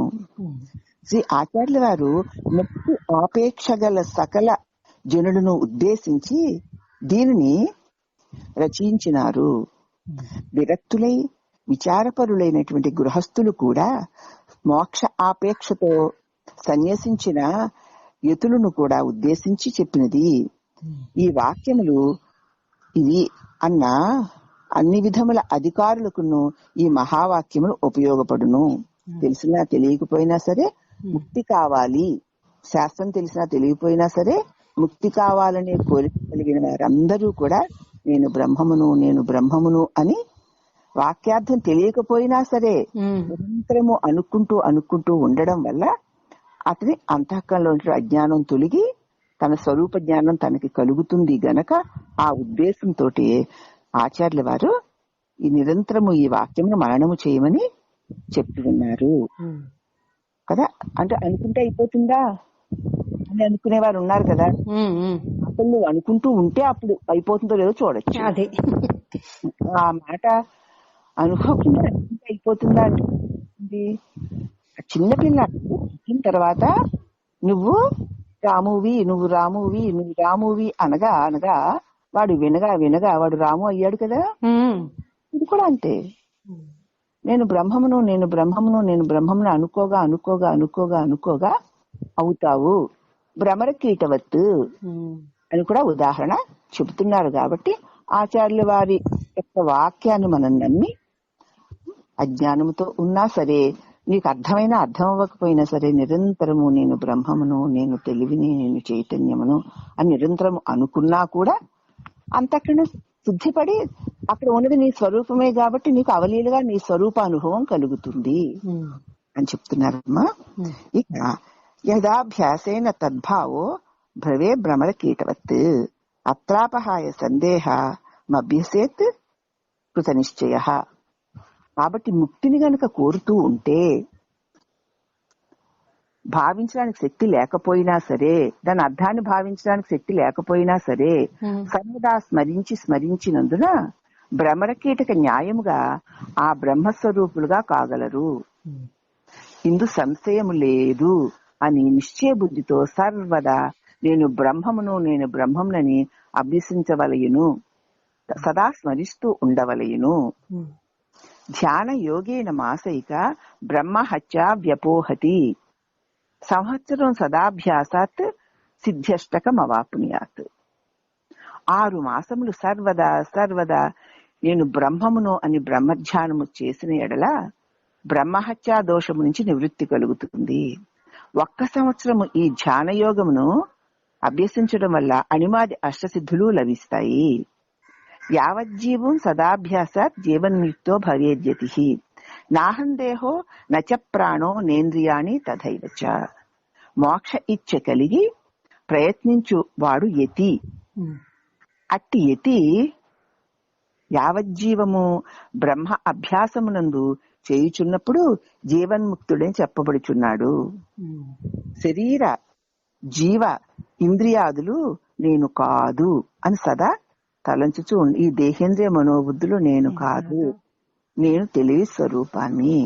శ్రీ ఆచార్యుల వారు ముక్తి ఆపేక్ష గల సకల జనులను ఉద్దేశించి దీనిని రచించినారు. విరక్తులై విచారపరులైనటువంటి గృహస్థులు కూడా మోక్ష ఆపేక్షతో సన్యసించిన యతులను కూడా ఉద్దేశించి చెప్పినది ఈ వాక్యములు. ఇవి అన్న అన్ని విధముల అధికారులకును ఈ మహావాక్యములు ఉపయోగపడును. తెలిసినా తెలియకపోయినా సరే ముక్తి కావాలి, శాస్త్రం తెలిసినా తెలియకపోయినా సరే ముక్తి కావాలనే కోరిక కలిగిన వారందరూ కూడా నేను బ్రహ్మమును అని వాక్యార్థం తెలియకపోయినా సరే నిరంతరము అనుకుంటూ ఉండడం వల్ల అతని అంతఃకరణలో అజ్ఞానం తొలగి తన స్వరూప జ్ఞానం తనకి కలుగుతుంది గనక ఆ ఉద్దేశంతో ఆచార్యుల వారు ఈ నిరంతరము ఈ వాక్యమును మననము చేయమని చెప్పి ఉన్నారు కదా. అంటే అనుకుంటే అయిపోతుందా అని అనుకునే వారు ఉన్నారు కదా. అసలు నువ్వు అనుకుంటూ ఉంటే అప్పుడు అయిపోతుందో లేదో చూడొచ్చు. ఆ మాట అనుకోకుండా అనుకుంటే అయిపోతుందా అంటే చిన్నపిల్లాడు పుట్టిన తర్వాత నువ్వు రామువి అనగా అనగా వాడు వినగా వినగా వాడు రాము అయ్యాడు కదా. ఇది కూడా అంతే. నేను బ్రహ్మమును అనుకోగా అనుకోగా అనుకోగా అనుకోగా అవుతావు భ్రమర కీటవత్తు అని కూడా ఉదాహరణ చెబుతున్నారు. కాబట్టి ఆచార్యుల వారి యొక్క వాక్యాన్ని మనం నమ్మి అజ్ఞానంతో ఉన్నా సరే, నీకు అర్థమైనా అర్థం అవ్వకపోయినా సరే, నిరంతరము నేను బ్రహ్మమును, నేను తెలివిని, నేను చైతన్యమును అని నిరంతరము అనుకున్నా కూడా అంతక్కడ శుద్ధిపడి అక్కడ ఉన్నది నీ స్వరూపమే కాబట్టి నీకు అవలీలుగా నీ స్వరూప అనుభవం కలుగుతుంది అని చెప్తున్నారమ్మా. ఇక యదాభ్యాసేన తద్భావో భ్రవే భ్రమర కీటవత్ అత్రాపహాయ సందేహ మభ్యసేత్ కృత నిశ్చయ. కాబట్టి ముక్తిని గనక కోరుతూ ఉంటే భావించడానికి శక్తి లేకపోయినా సరే, దాని అర్థాన్ని భావించడానికి శక్తి లేకపోయినా సరే, సర్వదా స్మరించినందున భ్రమరకీటక న్యాయముగా ఆ బ్రహ్మస్వరూపులుగా కాగలరు. ఇందు సంశయము లేదు అని నిశ్చయ బుద్ధితో సర్వదా నేను బ్రహ్మమునని అభ్యసించవలయును, సదా స్మరిస్తూ ఉండవలయును. ధ్యాన యోగేన మాసైక బ్రహ్మహత్య వ్యపోహతి సంవత్సరం సదాభ్యాసాత్ సిద్ధ్యష్టకమవాప్నుయాత్. 6 మాసములు సర్వదా నేను బ్రహ్మమును అని బ్రహ్మధ్యానము చేసిన ఎడల బ్రహ్మహత్యా దోషము నుంచి నివృత్తి కలుగుతుంది. 1 సంవత్సరము ఈ ధ్యానయోగమును అభ్యసించడం వల్ల అణిమాది అష్టసిద్ధులు లభిస్తాయి. యావజ్జీవం సదాభ్యాసాత్ జీవన్ముక్తో భవేద్యతి నాహం దేహో నచ ప్రాణో నేంద్రియాణి తథైవచ. మోక్ష ఇచ్చ కలిగి ప్రయత్నించు వాడు యతి. అట్టి యతి యావజ్జీవము బ్రహ్మ అభ్యాసమునందు చేయుచున్నప్పుడు జీవన్ముక్తుడని చెప్పబడుచున్నాడు. శరీర జీవ ఇంద్రియాదులు నేను కాదు అని సదా తలంచుచూ ఈ దేహేంద్రియ మనోబుద్ధులు నేను కాదు, నేను తెలివి స్వరూపాన్ని.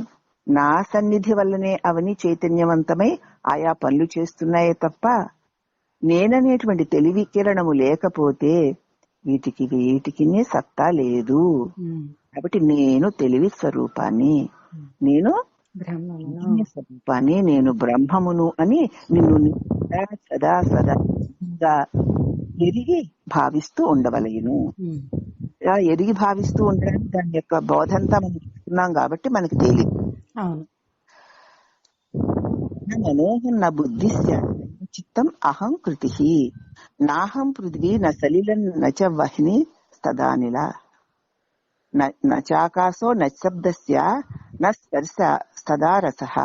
నా సన్నిధి వల్లనే అవన్నీ చైతన్యవంతమై ఆయా పనులు చేస్తున్నాయే తప్ప నేననేటువంటి తెలివి కిరణము లేకపోతే వీటికి సత్తా లేదు. కాబట్టి నేను తెలివి స్వరూపాన్ని, నేను స్వరూపాన్ని, నేను బ్రహ్మమును అని నిన్ను సదా సదా ఎరిగి భావిస్తూ ఉండవలయును. ఎరిగి భావిస్తూ ఉండడానికి దాని యొక్క బోధంతా మనం చూస్తున్నాం కాబట్టి మనకి తేలి. మనోహం నా బుద్ధి చిత్తం అహం కృతి నాహం పృథ్వీ న సలిలం నచ వహ్ని తదానిల నాకాశో నశబ్దస్య న స్పర్శ తదా రసః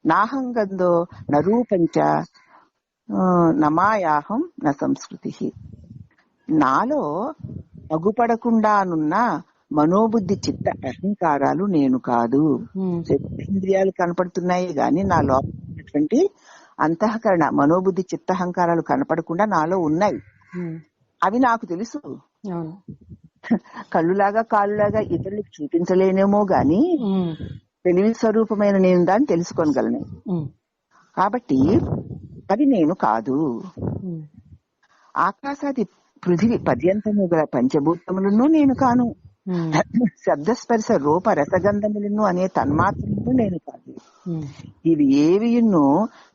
నాహం గంధో న రూపంచ నమాయాహం న సంస్కృతి. నాలో అగుపడకుండానున్న మనోబుద్ధి చిత్త అహంకారాలు నేను కాదు. ఇంద్రియాలు కనపడుతున్నాయి గాని నా లోపల ఉన్నటువంటి అంతఃకరణ మనోబుద్ధి చిత్తహంకారాలు కనపడకుండా నాలో ఉన్నాయి. అవి నాకు తెలుసు. కళ్ళులాగా కాళ్ళులాగా ఇతరులకు చూపించలేనేమో గాని తెలివి స్వరూపమైన నేను దాన్ని తెలుసుకోగలను. కాబట్టి అది నేను కాదు. ఆకాశాది పృథివీ పర్యంతము గల పంచభూతములను నేను కాను. శబ్దస్పర్శ రూప రసగంధములను అనే తన్మాత్రలను నేను కాదు. ఇవి ఏవియున్నో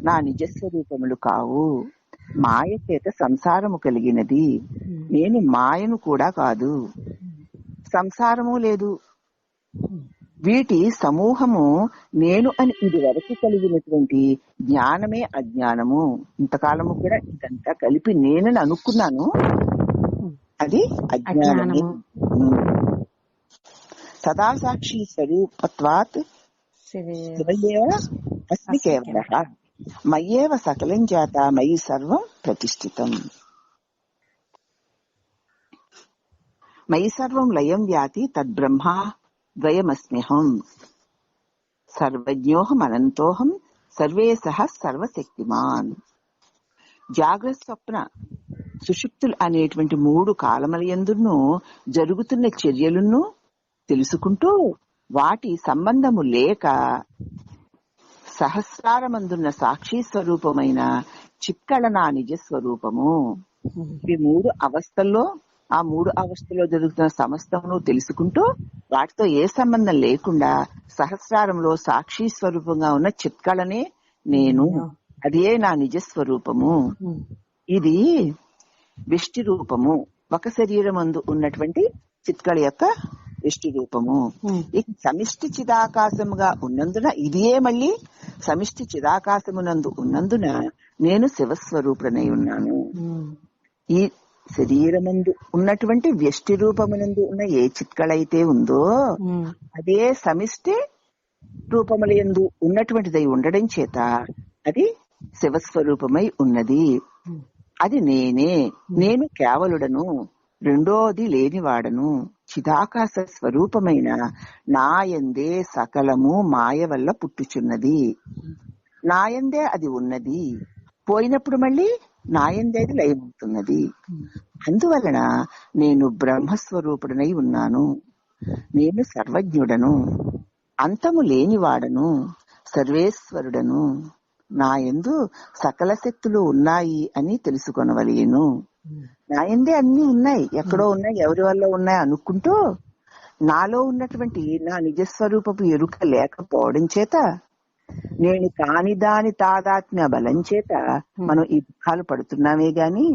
నా నిజస్వరూపములు కావు. మాయ చేత సంసారము కలిగినది. నేను మాయను కూడా కాదు, సంసారము లేదు. వీటి సమూహము నేను అని ఇది వరకు కలిగినటువంటి జ్ఞానమే అజ్ఞానము. ఇంతకాలము కూడా ఇదంతా కలిపి నేనని అనుకున్నాను, అది అజ్ఞానమే. సదాసాక్షి స్వరూపత్వాత్ శివయేవ అస్మి కేవలః. మయ్యేవ సకలం జాత మయి సర్వం ప్రతిష్ఠితం. మయి సర్వం లయం వ్యాతి తద్బ్రహ్మా ద్వయమస్మ్యహం సర్వజ్ఞోహం అనంతోహం సర్వేశః సర్వశక్తిమాన్. జాగ్రత్త, స్వప్న, సుషుప్తులు అనేటువంటి 3 కాలములయందును జరుగుతున్న చర్యలను తెలుసుకుంటూ వాటి సంబంధము లేక సహస్రారమందున్న సాక్షి స్వరూపమైన చిత్కళ నా నిజ స్వరూపము. ఈ 3 అవస్థల్లో ఆ 3 అవస్థలో జరుగుతున్న సమస్తమును తెలుసుకుంటూ వాటితో ఏ సంబంధం లేకుండా సహస్రారంలో సాక్షి స్వరూపంగా ఉన్న చిత్కళనే నేను, అదే నా నిజ స్వరూపము. ఇది విష్టి రూపము, ఒక శరీరమందు ఉన్నటువంటి చిత్కళ యొక్క విష్టి రూపము. ఇక సమిష్టి చిదాకాశముగా ఉన్నందున ఇదే మళ్ళీ సమిష్టి చిదాకాశమునందు ఉన్నందున నేను శివస్వరూపుడనై ఉన్నాను. ఈ శరీరమందు ఉన్నటువంటి వ్యష్టి రూపమునందు ఉన్న ఏ చిత్కళ అయితే ఉందో అదే సమిష్టి రూపములందు ఉన్నటువంటిదై ఉండడం చేత అది శివస్వరూపమై ఉన్నది. అది నేనే, నేను కేవలుడను, రెండోది లేనివాడను, చిదాకాశ స్వరూపమైన నాయందే సకలము మాయ వల్ల పుట్టుచున్నది. నాయందే అది ఉన్నది, పోయినప్పుడు మళ్ళీ నాయందే అది లయమవుతున్నది. అందువలన నేను బ్రహ్మస్వరూపుడనై ఉన్నాను. నేను సర్వజ్ఞుడను, అంతము లేనివాడను, సర్వేశ్వరుడను. నాయందు సకల శక్తులు ఉన్నాయి అని తెలుసుకొనవలెను. నాయందే అన్ని ఉన్నాయి, ఎక్కడో ఉన్నాయి, ఎవరి వల్ల ఉన్నాయి అనుకుంటూ నాలో ఉన్నటువంటి నా నిజస్వరూపపు ఎరుక లేకపోవడం చేత, నేను కాని దాని తాదాత్మ్య బలం చేత మనం ఈ దుఃఖాలు పడుతున్నామే గాని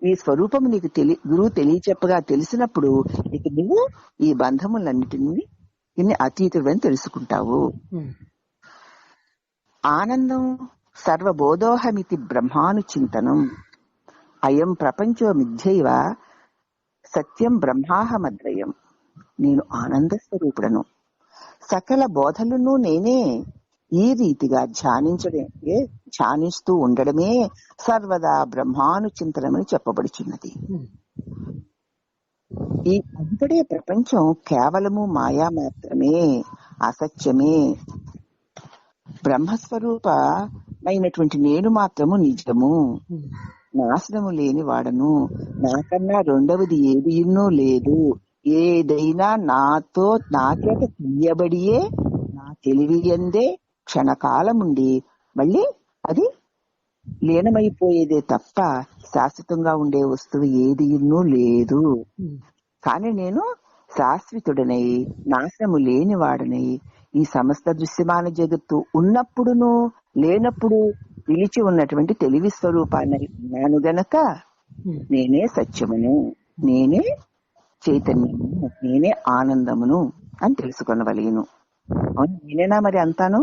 ఈ స్వరూపము నీకు గురువు తెలియచెప్పగా తెలిసినప్పుడు ఇక నువ్వు ఈ బంధములన్నిటినీ ఇన్ని అతీతుడని తెలుసుకుంటావు. ఆనందం సర్వబోధోహమితి బ్రహ్మానుచింతనం అయం ప్రపంచో మిథ్యైవ సత్యం బ్రహ్మాహమద్వయం. నేను ఆనంద స్వరూపుడను, సకల బోధలను నేనే. ఈ రీతిగా ధ్యానిస్తూ ఉండడమే సర్వదా బ్రహ్మానుచింతనమని చెప్పబడుచున్నది. ఈ అంతడే ప్రపంచం కేవలము మాయా మాత్రమే, అసత్యమే. బ్రహ్మస్వరూపమైనటువంటి నేను మాత్రము నిజము, నాశనము లేని వాడను. నాకన్నా రెండవది ఏది ఎన్నో లేదు. ఏదైనా నాచేత తీయబడియే నా తెలివి అందే క్షణకాలముండి మళ్ళీ అది లీనమైపోయేదే తప్ప శాశ్వతంగా ఉండే వస్తువు ఏది ఎన్నో లేదు. కానీ నేను శాశ్వతుడనై నాశనము లేని వాడనై ఈ సమస్త దృశ్యమాన జగత్తు ఉన్నప్పుడును లేనప్పుడు పిలిచి ఉన్నటువంటి తెలివి స్వరూపాన్ని ఉన్నాను గనక నేనే సత్యమును, నేనే చైతన్యము, నేనే ఆనందమును అని తెలుసుకొనవలేను. అవును, నేనేనా మరి అంతాను?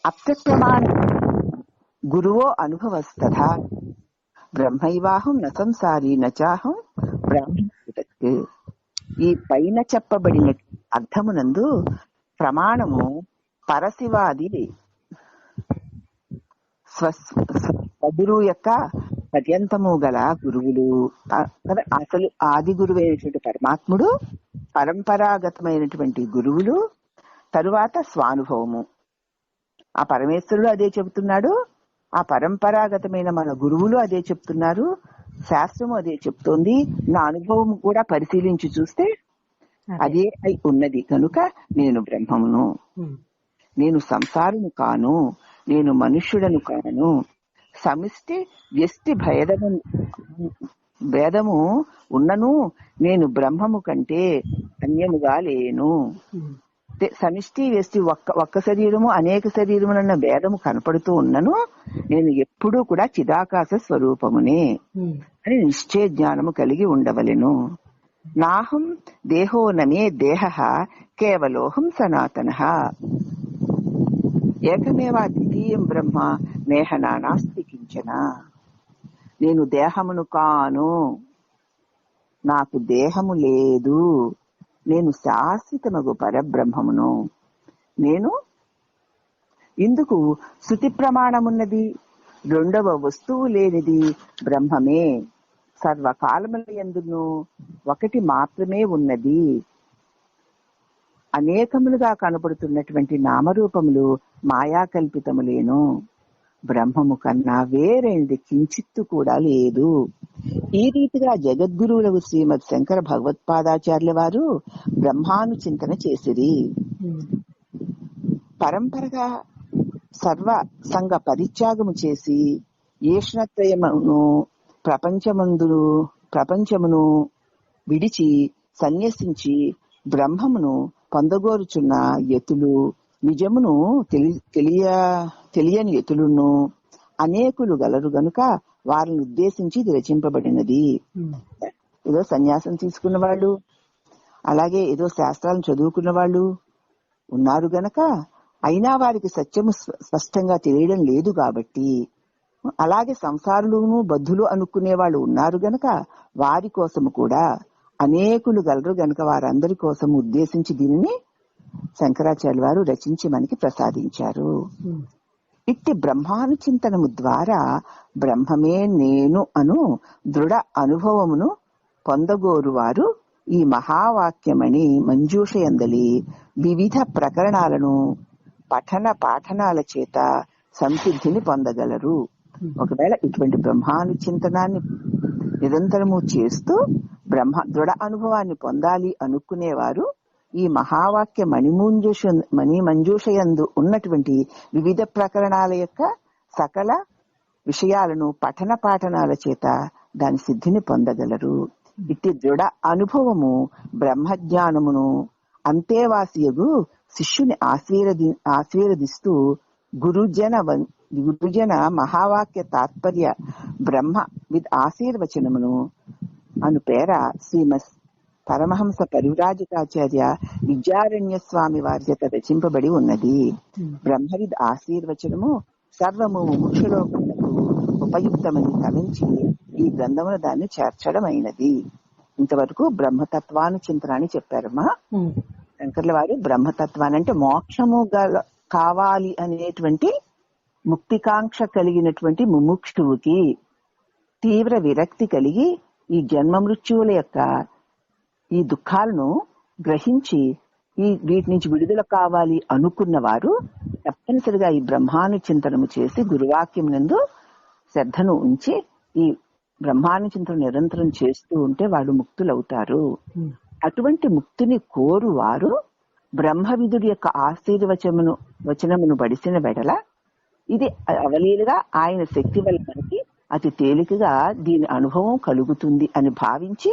అప్రమాణ గురువో అనుభవస్తథా బ్రహ్మైవాహం న సంసారి నచాహం బ్రాహ్మణ. ఈ పైన చెప్పబడిన అర్థమునందు ప్రమాణము పరశివాది స్వగురువు యొక్క పర్యంతము గల గురువులు, అసలు ఆది గురువైనటువంటి పరమాత్ముడు, పరంపరాగతమైనటువంటి గురువులు, తరువాత స్వానుభవము. ఆ పరమేశ్వరుడు అదే చెబుతున్నాడు, ఆ పరంపరాగతమైన మన గురువులు అదే చెప్తున్నారు, శాస్త్రము అదే చెప్తోంది. నా అనుభవం కూడా పరిశీలించి చూస్తే అదే అయి ఉన్నది. కనుక నేను బ్రహ్మమును, నేను సంసారును కాను, నేను మనుష్యుడను కాను. సమిష్టి వ్యష్టి భేదము ఉన్నను నేను బ్రహ్మము కంటే అన్యముగా లేను. సమిష్టి వ్యష్టి ఒక్క శరీరము అనేక శరీరములన్న భేదము కనపడుతూ ఉన్నను నేను ఎప్పుడూ కూడా చిదాకాశ స్వరూపమునే అని నిశ్చయ జ్ఞానము కలిగి ఉండవలెను. నాహం దేహో నమే దేహ కేవలోహం సనాతనః ఏకమేవా ద్వితీయం బ్రహ్మ నేహ నానాస్తి కించన. నేను దేహమును కాను, నాకు దేహము లేదు, నేను శాశ్వతమగు పరబ్రహ్మమును, నేను ఇందుకు శృతి ప్రమాణమున్నది. రెండవ వస్తువు లేనిది బ్రహ్మమే. సర్వకాలముల యందును ఒకటి మాత్రమే ఉన్నది. అనేకములుగా కనబడుతున్నటువంటి నామరూపములు మాయాకల్పితములేను. బ్రహ్మము కన్నా వేరైనది కించిత్తు కూడా లేదు. ఈ రీతిగా జగద్గురువులకు శ్రీమద్ శంకర భగవత్పాదాచార్యుల వారు బ్రహ్మాను చింతన చేసిరి. పరంపరగా సర్వ సంఘ పరిత్యాగము చేసి ఈష్ణత్రయమును ప్రపంచమును విడిచి సన్యసించి బ్రహ్మమును పొందగోరుచున్న యతులు, నిజమును తెలియని యతులను అనేకులు గలరు గనుక వారిని ఉద్దేశించి ఇది రచింపబడినది. ఏదో సన్యాసం తీసుకున్న వాళ్ళు, అలాగే ఏదో శాస్త్రాలను చదువుకున్న వాళ్ళు ఉన్నారు గనక, అయినా వారికి సత్యము స్పష్టంగా తెలియడం లేదు కాబట్టి, అలాగే సంసారులును బద్ధులు అనుకునే వాళ్ళు ఉన్నారు గనక వారి కోసము కూడా అనేకులు గలరు గనక వారందరి కోసం ఉద్దేశించి దీనిని శంకరాచార్య వారు రచించి మనకి ప్రసాదించారు. ఇట్టి బ్రహ్మానుచింతనము ద్వారా బ్రహ్మమే నేను అను దృఢ అనుభవమును పొందగోరువారు ఈ మహావాక్యమని మంజూషయందలి వివిధ ప్రకరణాలను పఠన పాఠనాల చేత సంసిద్ధిని పొందగలరు. ఒకవేళ ఇటువంటి బ్రహ్మానుచింతనాన్ని నిరంతరము చేస్తూ దృఢ అనుభవాన్ని పొందాలి అనుకునేవారు ఈ మహావాక్య మణిమంజూషయందు ఉన్నటువంటి వివిధ ప్రకరణాల యొక్క సకల విషయాలను పఠన పాఠనాల చేత దాని సిద్ధిని పొందగలరు. ఇట్టి దృఢ అనుభవము బ్రహ్మజ్ఞానమును అంతేవాసియగు శిష్యుని ఆశీర్వదిస్తూ గురుజన మహావాక్య తాత్పర్య బ్రహ్మ విత్ ఆశీర్వచనమును అను పేర శ్రీమద్ పరమహంస పరివ్రాజకాచార్య విద్యారణ్య స్వామి వారి చేత రచింపబడి ఉన్నది. బ్రహ్మవిద్ ఆశీర్వచనము సర్వము ముముక్షులోకములకు ఉపయుక్తమని తలంచి ఈ గ్రంథమును దాన్ని చేర్చడం అయినది. ఇంతవరకు బ్రహ్మతత్వానుచింతన అని చెప్పారమ్మా శంకర్ల వారు. బ్రహ్మతత్వాన్ని అంటే మోక్షము కావాలి అనేటువంటి ముక్తికాంక్ష కలిగినటువంటి ముముక్షువుకి తీవ్ర విరక్తి కలిగి ఈ జన్మ మృత్యువుల యొక్క ఈ దుఃఖాలను గ్రహించి వీటి నుంచి విడుదల కావాలి అనుకున్న వారు తప్పనిసరిగా ఈ బ్రహ్మానుచింతనము చేసి గురువాక్యం నందు శ్రద్ధను ఉంచి ఈ బ్రహ్మానుచింతన నిరంతరం చేస్తూ ఉంటే వాళ్ళు ముక్తులవుతారు. అటువంటి ముక్తిని కోరువారు బ్రహ్మవిదుడి యొక్క వచనమును బడిసిన వెడల ఇది అవలీలుగా ఆయన శక్తి వల్ల మనకి అతి తేలికగా దీని అనుభవం కలుగుతుంది అని భావించి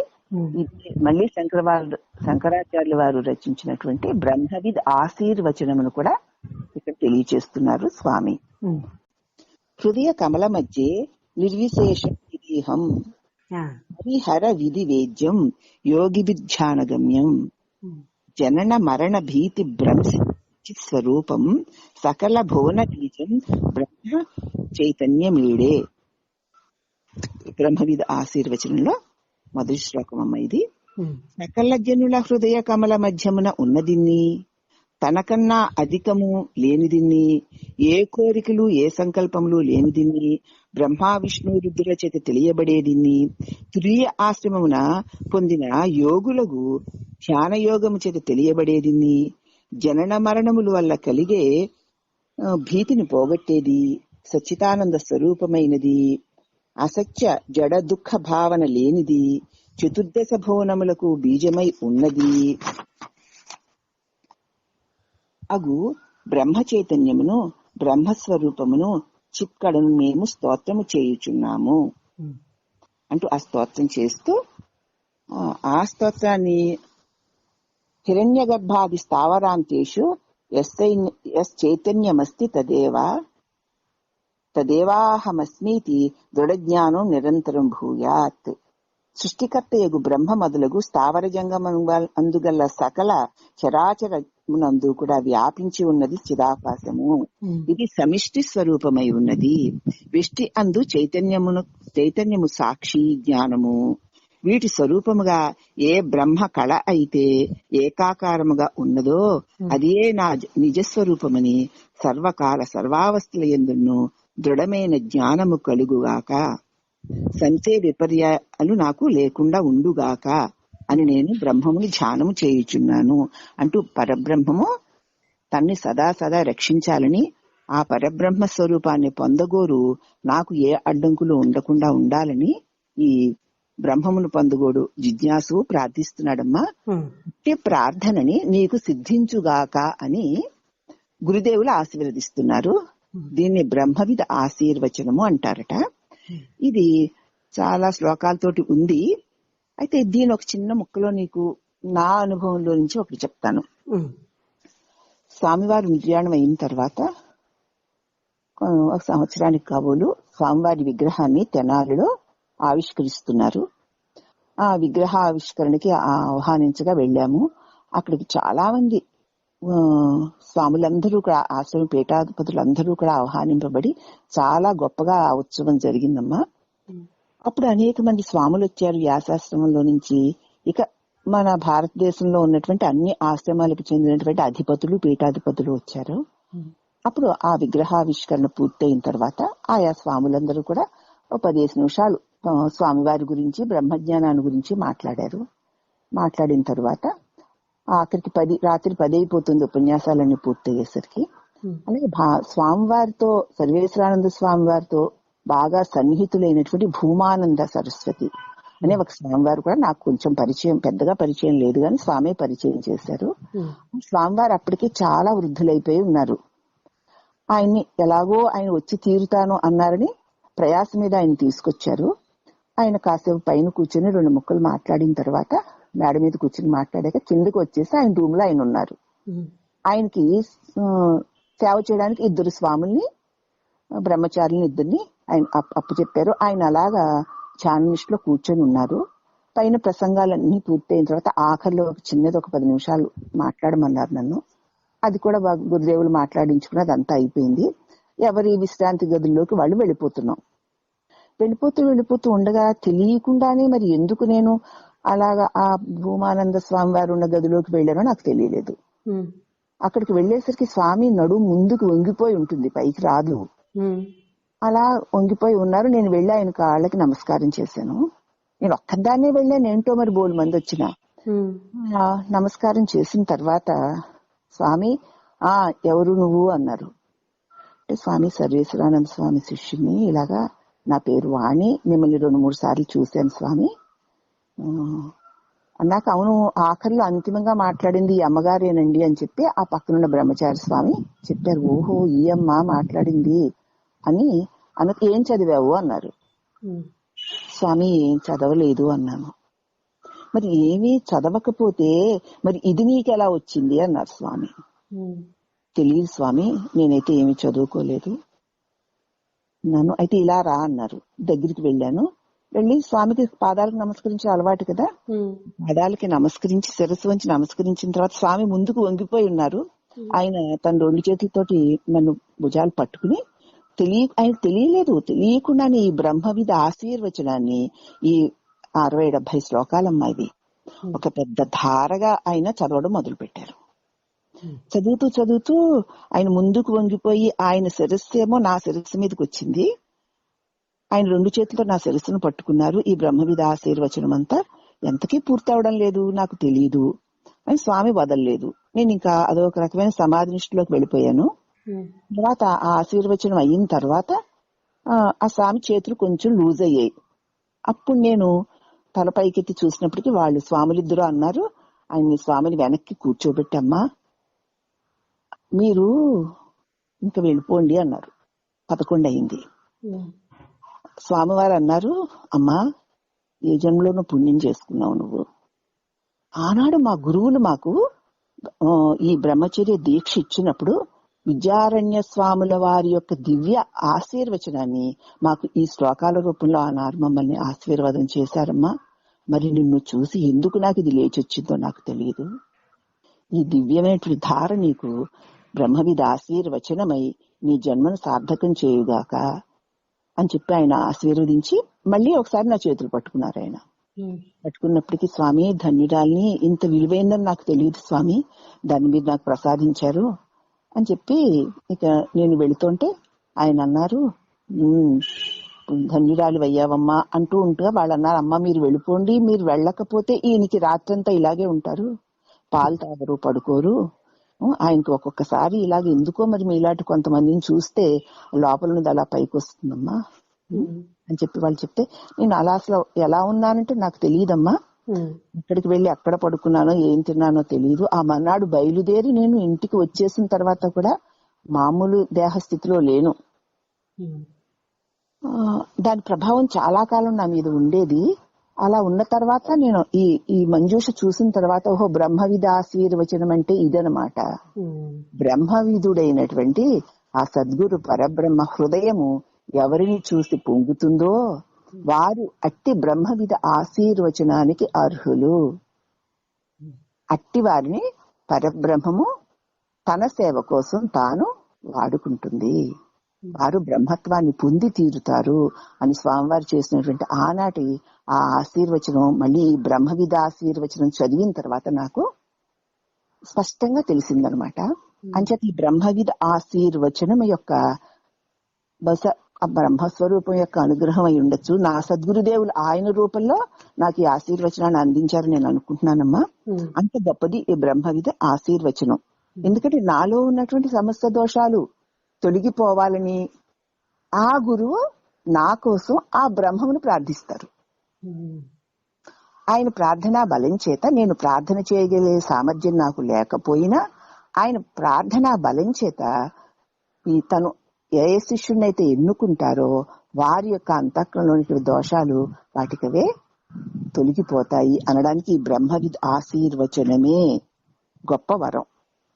మళ్ళీ శంకరాచార్యుల వారు రచించినటువంటి బ్రహ్మవిద్ ఆశీర్వచనమును కూడా ఇక్కడ తెలియచేస్తున్నారు స్వామి. హృదయ కమల మధ్య నిర్విశేష విదేహం హరిహర విధి వేద్యం యోగిభిధ్యానగమ్యం జనన మరణ భీతి భ్రంశి స్వరూపం సకల భువన బీజం బ్రహ్మ చైతన్యమీడే. బ్రహ్మవిద్ ఆశీర్వచనంలో మొదటి శ్లోకం అమ్మ ఇది. సకల జనుల హృదయ కమల మధ్యమున ఉన్నదిన్ని, తనకన్నా అధికము లేనిదిన్ని, ఏ కోరికలు ఏ సంకల్పములు లేనిదిన్ని, బ్రహ్మ విష్ణు రుద్రుల చేత తెలియబడేదిన్ని, తురీయ ఆశ్రమమున పొందిన యోగులకు ధ్యాన యోగము చేత తెలియబడేదిన్ని, జనన మరణముల వల్ల కలిగే భీతిని పోగొట్టేది, సచ్చిదానంద స్వరూపమైనది, అసత్య జడ దుఃఖ భావన లేనిది, చతుర్దశ భువనములకు బీజమై ఉన్నది అగు బ్రహ్మ చైతన్యమును బ్రహ్మస్వరూపమును చిక్కడను మేము స్తోత్రము చేయుచున్నాము అంటూ ఆ స్తోత్రం చేస్తూ ఆ స్తోత్రాన్ని హిరణ్య గర్భాది స్థావరాంతేషు యస్ చైతన్యమస్తి తదేవాహమస్మీతి దృఢజ్ఞానం నిరంతరం భూయాత్. సృష్టికర్తయగు బ్రహ్మ మొదలగు స్థావర జంగమందుగల సకల చరాచరమునందు కూడా వ్యాపించి ఉన్నది చిదాకాశము. ఇది సమిష్టి స్వరూపమై ఉన్నది. విష్టి అందు చైతన్యము సాక్షి జ్ఞానము. వీటి స్వరూపముగా ఏ బ్రహ్మ కళ అయితే ఏకాకారముగా ఉన్నదో అదే నా నిజస్వరూపమని సర్వకాల సర్వావస్థల యందును దృఢమైన జ్ఞానము కలుగుగాక, సంశయ విపర్యాలు నాకు లేకుండా ఉండుగాక అని నేను బ్రహ్మముని ధ్యానము చేయుచున్నాను అంటూ పరబ్రహ్మము తన్ని సదా సదా రక్షించాలని, ఆ పరబ్రహ్మ స్వరూపాన్ని పొందగోరు నాకు ఏ అడ్డంకులు ఉండకుండా ఉండాలని ఈ బ్రహ్మమును పొందగోడు జిజ్ఞాసు ప్రార్థిస్తున్నాడమ్మా. ఈ ప్రార్థనని నీకు సిద్ధించుగాక అని గురుదేవులు ఆశీర్వదిస్తున్నారు. దీన్ని బ్రహ్మవిద ఆశీర్వచనము అంటారట. ఇది చాలా శ్లోకాలతోటి ఉంది. అయితే దీని ఒక చిన్న ముక్కలో నీకు నా అనుభవంలో నుంచి ఒకటి చెప్తాను. స్వామివారు నిర్యాణం అయిన తర్వాత ఒక సంవత్సరానికి కాబోలు స్వామివారి విగ్రహాన్ని తెనాలిలో ఆవిష్కరిస్తున్నారు. ఆ విగ్రహ ఆవిష్కరణకి ఆహ్వానించగా వెళ్ళాము. అక్కడికి చాలా మంది స్వాములందరూ కూడా, ఆశ్రమ పీఠాధిపతులందరూ కూడా ఆహ్వానింపబడి చాలా గొప్పగా ఆ ఉత్సవం జరిగిందమ్మా. అప్పుడు అనేక మంది స్వాములు వచ్చారు వ్యాసాశ్రమంలో నుంచి. ఇక మన భారతదేశంలో ఉన్నటువంటి అన్ని ఆశ్రమాలకు చెందినటువంటి అధిపతులు, పీఠాధిపతులు వచ్చారు. అప్పుడు ఆ విగ్రహావిష్కరణ పూర్తయిన తర్వాత ఆయా స్వాములందరూ కూడా 15 నిమిషాలు స్వామివారి గురించి, బ్రహ్మజ్ఞానాన్ని గురించి మాట్లాడారు. మాట్లాడిన తర్వాత ఆఖరికి రాత్రి 10 అయిపోతుంది ఉపన్యాసాలన్నీ పూర్తయ్యేసరికి. అలాగే స్వామివారితో, సర్వేశ్వరానంద స్వామివారితో బాగా సన్నిహితులైనటువంటి భూమానంద సరస్వతి అనే ఒక స్వామివారు కూడా నాకు కొంచెం పరిచయం, పెద్దగా పరిచయం లేదు కానీ స్వామి పరిచయం చేశారు. స్వామివారు అప్పటికే చాలా వృద్ధులైపోయి ఉన్నారు. ఆయన్ని ఎలాగో ఆయన వచ్చి తీరుతాను అన్నారని ప్రయాస మీద ఆయన తీసుకొచ్చారు. ఆయన కాసేపు పైన కూర్చొని 2 ముక్కలు మాట్లాడిన తర్వాత మేడ మీద కూర్చొని మాట్లాడాక కిందకి వచ్చేసి ఆయన రూమ్ లో ఆయన ఉన్నారు. ఆయనకి సేవ చేయడానికి 2 స్వాముల్ని, బ్రహ్మచారులని 2 ఆయన అప్పు చెప్పారు. ఆయన అలాగా ధ్యాననిష్టలో కూర్చొని ఉన్నారు. పైన ప్రసంగాలన్నీ పూర్తయిన తర్వాత ఆఖరిలో చిన్నది ఒక 10 నిమిషాలు మాట్లాడమన్నారు నన్ను. అది కూడా గురుదేవులు మాట్లాడించుకుని అదంతా అయిపోయింది. ఎవరి విశ్రాంతి గదుల్లోకి వాళ్ళు వెళ్ళిపోతున్నాం. వెళ్ళిపోతూ ఉండగా తెలియకుండానే మరి ఎందుకు నేను అలాగా ఆ భూమానంద స్వామి వారు ఉన్న గదిలోకి వెళ్ళానో నాకు తెలియలేదు. అక్కడికి వెళ్ళేసరికి స్వామి నడుము ముందుకు వంగిపోయి ఉంటుంది, పైకి రాదు. అలా వంగిపోయి ఉన్నారు. నేను వెళ్ళి ఆయన కాళ్ళకి నమస్కారం చేశాను. నేను ఒక్కదాన్నే వెళ్ళాను, ఏంటో మరి బోల్డ్ మంది వచ్చిన. నమస్కారం చేసిన తర్వాత స్వామి ఎవరు నువ్వు అన్నారు. అంటే స్వామి సర్వేశ్వరానంద స్వామి శిష్యుని, ఇలాగా నా పేరు వాణి, మిమ్మల్ని 2-3 సార్లు చూశాను స్వామి అన్నాక, అవును ఆఖరిలో అంతిమంగా మాట్లాడింది ఈ అమ్మగారేనండి అని చెప్పి ఆ పక్కనున్న బ్రహ్మచారి స్వామి చెప్పారు. ఓహో ఈ అమ్మ మాట్లాడింది అని. అన్నకు ఏం చదివావు అన్నారు. స్వామి ఏం చదవలేదు అన్నాను. మరి ఏమీ చదవకపోతే మరి ఇది నీకెలా వచ్చింది అన్నారు స్వామి. తెలియదు స్వామి, నేనైతే ఏమి చదువుకోలేదు నన్ను. అయితే ఇలా రా అన్నారు. దగ్గరికి వెళ్ళాను. వెళ్ళి స్వామికి పాదాలకు నమస్కరించి అలవాటు కదా, పాదాలకి నమస్కరించి శిరస్సు వంచి నమస్కరించిన తర్వాత స్వామి ముందుకు వంగిపోయి ఉన్నారు. ఆయన తన 2 చేతులతోటి నన్ను భుజాలు పట్టుకుని, ఆయన తెలియకుండానే ఈ బ్రహ్మవిద ఆశీర్వచనాన్ని, ఈ 60-70 శ్లోకాలమ్మా ఇది, ఒక పెద్ద ధారగా ఆయన చదవడం మొదలు పెట్టారు. చదువుతూ ఆయన ముందుకు వంగిపోయి ఆయన శిరస్సు ఏమో నా శిరస్సు మీదకి వచ్చింది. ఆయన 2 చేతులతో నా శిరస్సును పట్టుకున్నారు. ఈ బ్రహ్మవిద ఆశీర్వచనం అంతా ఎంతకీ పూర్తవడం లేదు, నాకు తెలియదు అని స్వామి వదలలేదు. నేను ఇంకా అదొక రకమైన సమాధి నిష్ఠలోకి వెళ్ళిపోయాను. తర్వాత ఆ ఆశీర్వచనం అయిన తర్వాత ఆ స్వామి చేతులు కొంచెం లూజ్ అయ్యాయి. అప్పుడు నేను తల పైకెత్తి చూసినప్పటికీ వాళ్ళు స్వాములిద్దరూ అన్నారు, ఆయన స్వామిని వెనక్కి కూర్చోబెట్టమ్మా, మీరు ఇంకా వెళ్ళిపోండి అన్నారు. 11 అయింది. స్వామివారు అన్నారు, అమ్మా ఏ జన్మలోనూ పుణ్యం చేసుకున్నావు నువ్వు. ఆనాడు మా గురువులు మాకు ఈ బ్రహ్మచర్య దీక్ష ఇచ్చినప్పుడు విద్యారణ్య స్వాముల వారి యొక్క దివ్య ఆశీర్వచనాన్ని మాకు ఈ శ్లోకాల రూపంలో ఆనాడు మమ్మల్ని ఆశీర్వాదం చేశారమ్మా. మరి నిన్ను చూసి ఎందుకు నాకు ఇది లేచొచ్చిందో నాకు తెలియదు. ఈ దివ్యమైనటువంటి ధార నీకు బ్రహ్మవిద ఆశీర్వచనమై నీ జన్మను సార్థకం చేయుగాక అని చెప్పి ఆయన ఆశీర్వదించి మళ్ళీ ఒకసారి నా చేతులు పట్టుకున్నారు. ఆయన పట్టుకున్నప్పటికీ, స్వామి ధన్యురాల్ని, ఇంత విలువైందని నాకు తెలియదు స్వామి, దాన్ని మీరు నాకు ప్రసాదించారు అని చెప్పి ఇక నేను వెళుతుంటే ఆయన అన్నారు, ధన్యురాలు అయ్యావమ్మా అంటూ ఉంటగా వాళ్ళు అన్నారు, అమ్మ మీరు వెళ్ళిపోండి, మీరు వెళ్ళకపోతే ఈయనకి రాత్రంతా ఇలాగే ఉంటారు, పాలు తాగరు, పడుకోరు, ఆయనకి ఒక్కొక్కసారి ఇలాగ ఎందుకో మరి మీలాంటి కొంతమందిని చూస్తే లోపల నుండి అలా పైకి వస్తుందమ్మా అని చెప్పి వాళ్ళు చెప్తే, నేను అలా అసలు ఎలా ఉన్నానంటే నాకు తెలియదమ్మా, ఇక్కడికి వెళ్ళి అక్కడ పడుకున్నానో ఏం తిన్నానో తెలియదు. ఆ మర్నాడు బయలుదేరి నేను ఇంటికి వచ్చేసిన తర్వాత కూడా మామూలు దేహస్థితిలో లేను. దాని ప్రభావం చాలా కాలం నా మీద ఉండేది. అలా ఉన్న తర్వాత నేను ఈ మంజూష చూసిన తర్వాత ఓహో బ్రహ్మవిద ఆశీర్వచనం అంటే ఇదనమాట. బ్రహ్మవిధుడైనటువంటి ఆ సద్గురు పరబ్రహ్మ హృదయము ఎవరిని చూసి పొంగుతుందో వారు అట్టి బ్రహ్మవిధ ఆశీర్వచనానికి అర్హులు. అట్టి వారిని పరబ్రహ్మము తన సేవ కోసం తాను వాడుకుంటుంది. వారు బ్రహ్మత్వాన్ని పొంది తీరుతారు అని స్వామివారు చేసినటువంటి ఆనాటి ఆ ఆశీర్వచనం మళ్ళీ బ్రహ్మవిధ ఆశీర్వచనం చదివిన తర్వాత నాకు స్పష్టంగా తెలిసిందనమాట. అంచేత ఈ బ్రహ్మవిధ ఆశీర్వచనం యొక్క బహుశా ఆ బ్రహ్మస్వరూపం యొక్క అనుగ్రహం అయి ఉండొచ్చు. నా సద్గురుదేవులు ఆయన రూపంలో నాకు ఈ ఆశీర్వచనాన్ని అందించారని నేను అనుకుంటున్నానమ్మా. అంత గొప్పది ఈ బ్రహ్మవిధ ఆశీర్వచనం. ఎందుకంటే నాలో ఉన్నటువంటి సమస్త దోషాలు తొలగిపోవాలని ఆ గురువు నా కోసం ఆ బ్రహ్మమును ప్రార్థిస్తారు. ఆయన ప్రార్థనా బలం చేత నేను ప్రార్థన చేయగలిగే సామర్థ్యం నాకు లేకపోయినా ఆయన ప్రార్థనా బలం చేత తను ఏ శిష్యుడినైతే ఎన్నుకుంటారో వారి యొక్క అంతఃకరణలోని దోషాలు వాటికవే తొలగిపోతాయి అనడానికి ఈ బ్రహ్మవిద్ ఆశీర్వచనమే గొప్ప వరం.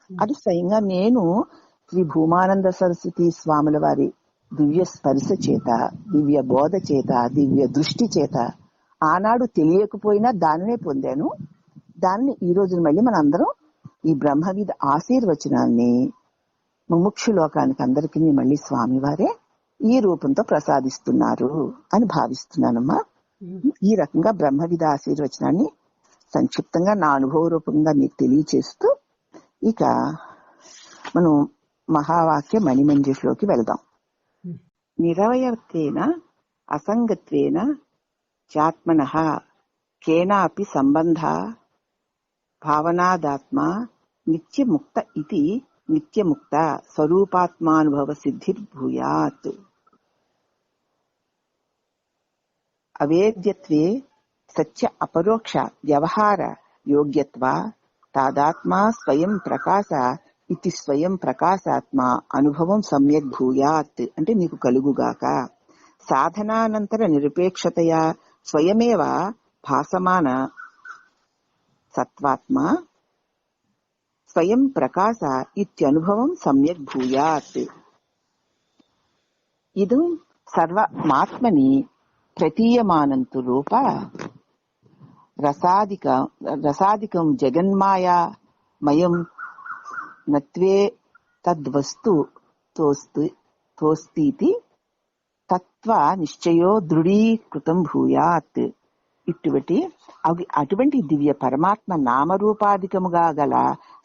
అది స్వయంగా నేను శ్రీ భూమానంద సరస్వతి స్వాముల వారి దివ్య స్పర్శ చేత, దివ్య బోధ చేత, దివ్య దృష్టి చేత ఆనాడు తెలియకపోయినా దానినే పొందాను. దాన్ని ఈ రోజు మళ్ళీ మన అందరం ఈ బ్రహ్మవిద్ ఆశీర్వచనాన్ని ముముక్షు లోకానికి అందరికీ మళ్ళీ స్వామివారే ఈ రూపంతో ప్రసాదిస్తున్నారు అని భావిస్తున్నానమ్మా. ఈ రకంగా బ్రహ్మవిధ ఆశీర్వచనాన్ని సంక్షిప్తంగా నా అనుభవ రూపంగా మీకు తెలియచేస్తూ ఇక మనం మహావాక్య మణిమంజుషలోకి వెళదాం. నిరవయత్వేన అసంగత్వేన చాత్మనః కేనాపి సంబంధ భావనాదాత్మ నిత్యముక్త ఇది నిత్యముక్త స్వరూపాత్మానుభవ సిద్ధిర్భూయాత్. అవేద్యత్వే సత్య అపరోక్ష వ్యవహార యోగ్యత్వ తాదాత్మా స్వయం ప్రకాశ ఇది స్వయం ప్రకాశాత్మ అనుభవం సమ్యక్ భూయాత్ అంటే నీకు కలుగుగాక. సాధనానంతర నిరపేక్షతయా స్వయమేవ భాసమాన సత్వాత్మ స్వయం ప్రకాశ ఇత్యనుభవం సమ్యక్ భూయాత్. ఇదం సర్వమాత్మని ప్రతీయమానంతు రూప రసాదికం జగన్మాయా మయం నత్వే తద్వస్తు తోస్తి తత్వ నిశ్చయో దృఢీకృతం భూయాత్. అటువంటి దివ్య పరమాత్మ నామరూపాధికముగా గల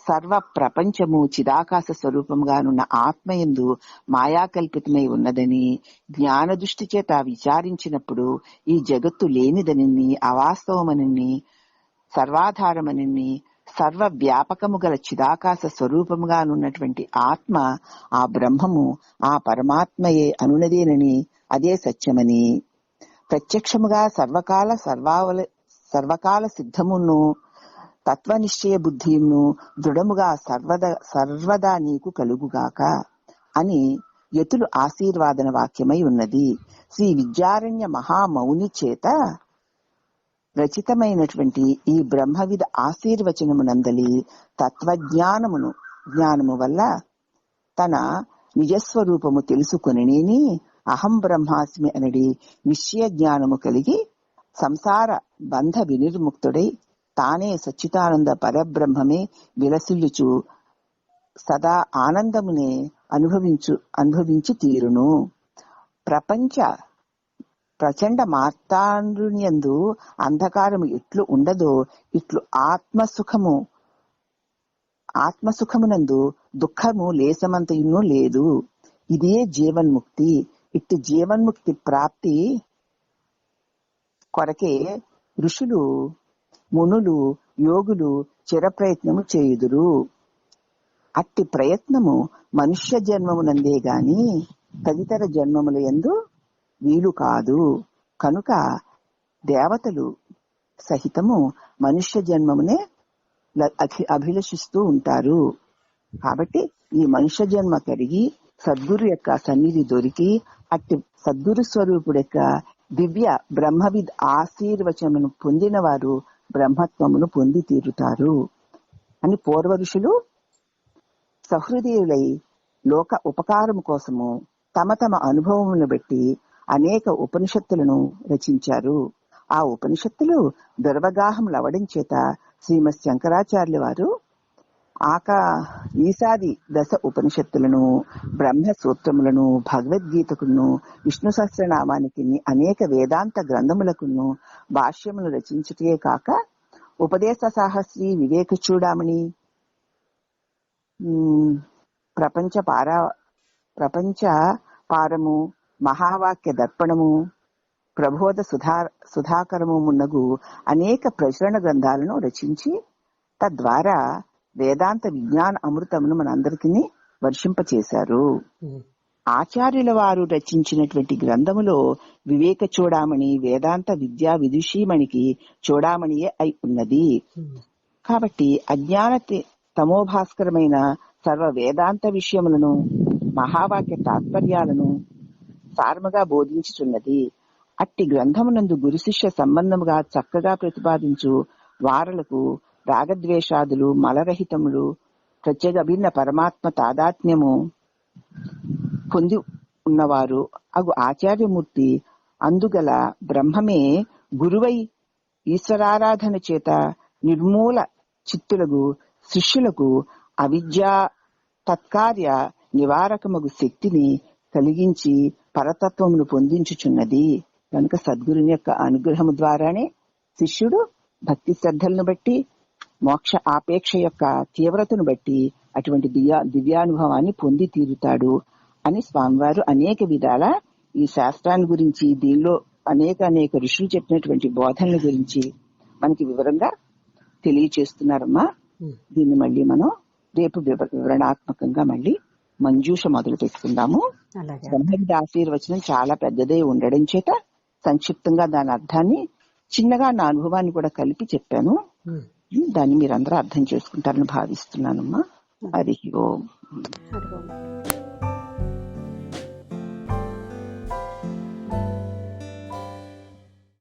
సర్వ ప్రపంచము చిదాకాశ స్వరూపముగానున్న ఆత్మయందు మాయాకల్పితమై ఉన్నదని జ్ఞాన దృష్టి చేత విచారించినప్పుడు ఈ జగత్తు లేనిదనని, అవాస్తవమనని, సర్వాధారమనని, సర్వ వ్యాపకము గల చిదాకాశ స్వరూపముగానున్నటువంటి ఆత్మ ఆ బ్రహ్మము ఆ పరమాత్మయే అనునదేనని, అదే సత్యమని ప్రత్యక్షముగా సర్వకాల సిద్ధమును తత్వనిశ్చయ బుద్ధియును దృఢముగా సర్వదా నీకు కలుగుగాక అని యతులు ఆశీర్వాదన వాక్యమై ఉన్నది. శ్రీ విద్యారణ్య మహామౌని చేత రచితమైనటువంటి ఈ బ్రహ్మవిధ ఆశీర్వచనమునందలి జ్ఞానము వల్ల తన నిజస్వరూపము తెలుసుకొనినేని అహం బ్రహ్మాస్మి అనడి నిశ్చయ జ్ఞానము కలిగి సంసార బంధ వినిర్ముక్తుడై తానే సచ్చిదానంద పరబ్రహ్మమే విలసిల్లుచు సదా ఆనందమునే అనుభవించి తీరును. ప్రచండ మార్తాండ్రునియందు అంధకారము ఎట్లు ఉండదో ఇట్లు ఆత్మసుఖమునందు దుఃఖము లేసమంతయును లేదు. ఇదే జీవన్ముక్తి. ఇట్టి జీవన్ముక్తి ప్రాప్తి కొరకే ఋషులు, మునులు, యోగులు చిరప్రయత్నము చేయుదురు. అట్టి ప్రయత్నము మనుష్య జన్మమునందే గాని తదితర జన్మముల యందు వీలు కాదు. కనుక దేవతలు సహితము మనుష్య జన్మమునే అభిలషిస్తూ ఉంటారు. కాబట్టి ఈ మనుష్య జన్మ కలిగి సద్గురు యొక్క సన్నిధి దొరికి అట్టి సద్గురు స్వరూపుడు యొక్క దివ్య బ్రహ్మవిద్ ఆశీర్వచనమును పొందిన వారు బ్రహ్మత్వమును పొంది తీరుతారు అని పూర్వ ఋషులు సహృదయులై లోక ఉపకారము కోసము తమ తమ అనుభవమును బట్టి అనేక ఉపనిషత్తులను రచించారు. ఆ ఉపనిషత్తులు దుర్వగాహములవడం చేత శ్రీమద్ శంకరాచార్యుల వారు ఈసాది దశ ఉపనిషత్తులను, బ్రహ్మ సూత్రములను, భగవద్గీతకును, విష్ణు సహస్రనామానికి అనేక వేదాంత గ్రంథములకును భాష్యములు రచించుటే కాక ఉపదేశ సాహస్రి, వివేక చూడామణి, ప్రపంచ పారము, మహావాక్య దర్పణము, ప్రబోధ సుధాకరము మున్నగు అనేక ప్రచురణ గ్రంథాలను రచించి తద్వారా వేదాంత విజ్ఞాన అమృతమును మనందరికీ వర్షింపచేశారు. ఆచార్యుల వారు రచించినటువంటి గ్రంథములో వివేక చూడామణి వేదాంత విద్యా విదుషీమణికి చూడామణియే అయి ఉన్నది. కాబట్టి అజ్ఞాన తమోభాస్కరమైన సర్వ వేదాంత విషయములను, మహావాక్య తాత్పర్యాలను సారముగా బోధించుచున్నది. అట్టి గ్రంథమునందు గురు శిష్య సంబంధముగా చక్కగా ప్రతిపాదించు వారలకు రాగద్వేషాదులు మలరహితములు ప్రత్యేక అభిన్న పరమాత్మ తాదాత్మ్యము పొంది ఉన్నవారు అగు ఆచార్యమూర్తి అందుగల బ్రహ్మమే గురువై ఈశ్వరారాధన చేత నిర్మూల చిత్తులకు శిష్యులకు అవిద్యా తత్కార్య నివారకమగు శక్తిని కలిగించి పరతత్వమును పొందించుచున్నది. కనుక సద్గురుని యొక్క అనుగ్రహము ద్వారానే శిష్యుడు భక్తి శ్రద్ధలను బట్టి మోక్ష ఆపేక్ష యొక్క తీవ్రతను బట్టి అటువంటి దివ్యానుభవాన్ని పొంది తీరుతాడు అని స్వామివారు అనేక విధాల ఈ శాస్త్రాన్ని గురించి, దీనిలో అనేక ఋషులు చెప్పినటువంటి బోధనల గురించి మనకి వివరంగా తెలియచేస్తున్నారమ్మా. దీన్ని మళ్ళీ మనం రేపు వివరణాత్మకంగా మళ్ళీ మంజూష మొదలు పెట్టుకుందాము. బ్రహ్మవిద్ ఆశీర్వచనం చాలా పెద్దదే ఉండడం చేత సంక్షిప్తంగా దాని అర్థాన్ని చిన్నగా నా అనుభవాన్ని కూడా కలిపి చెప్పాను. దాన్ని మీరందరూ అర్థం చేసుకుంటారని భావిస్తున్నానమ్మా. హరి ఓం.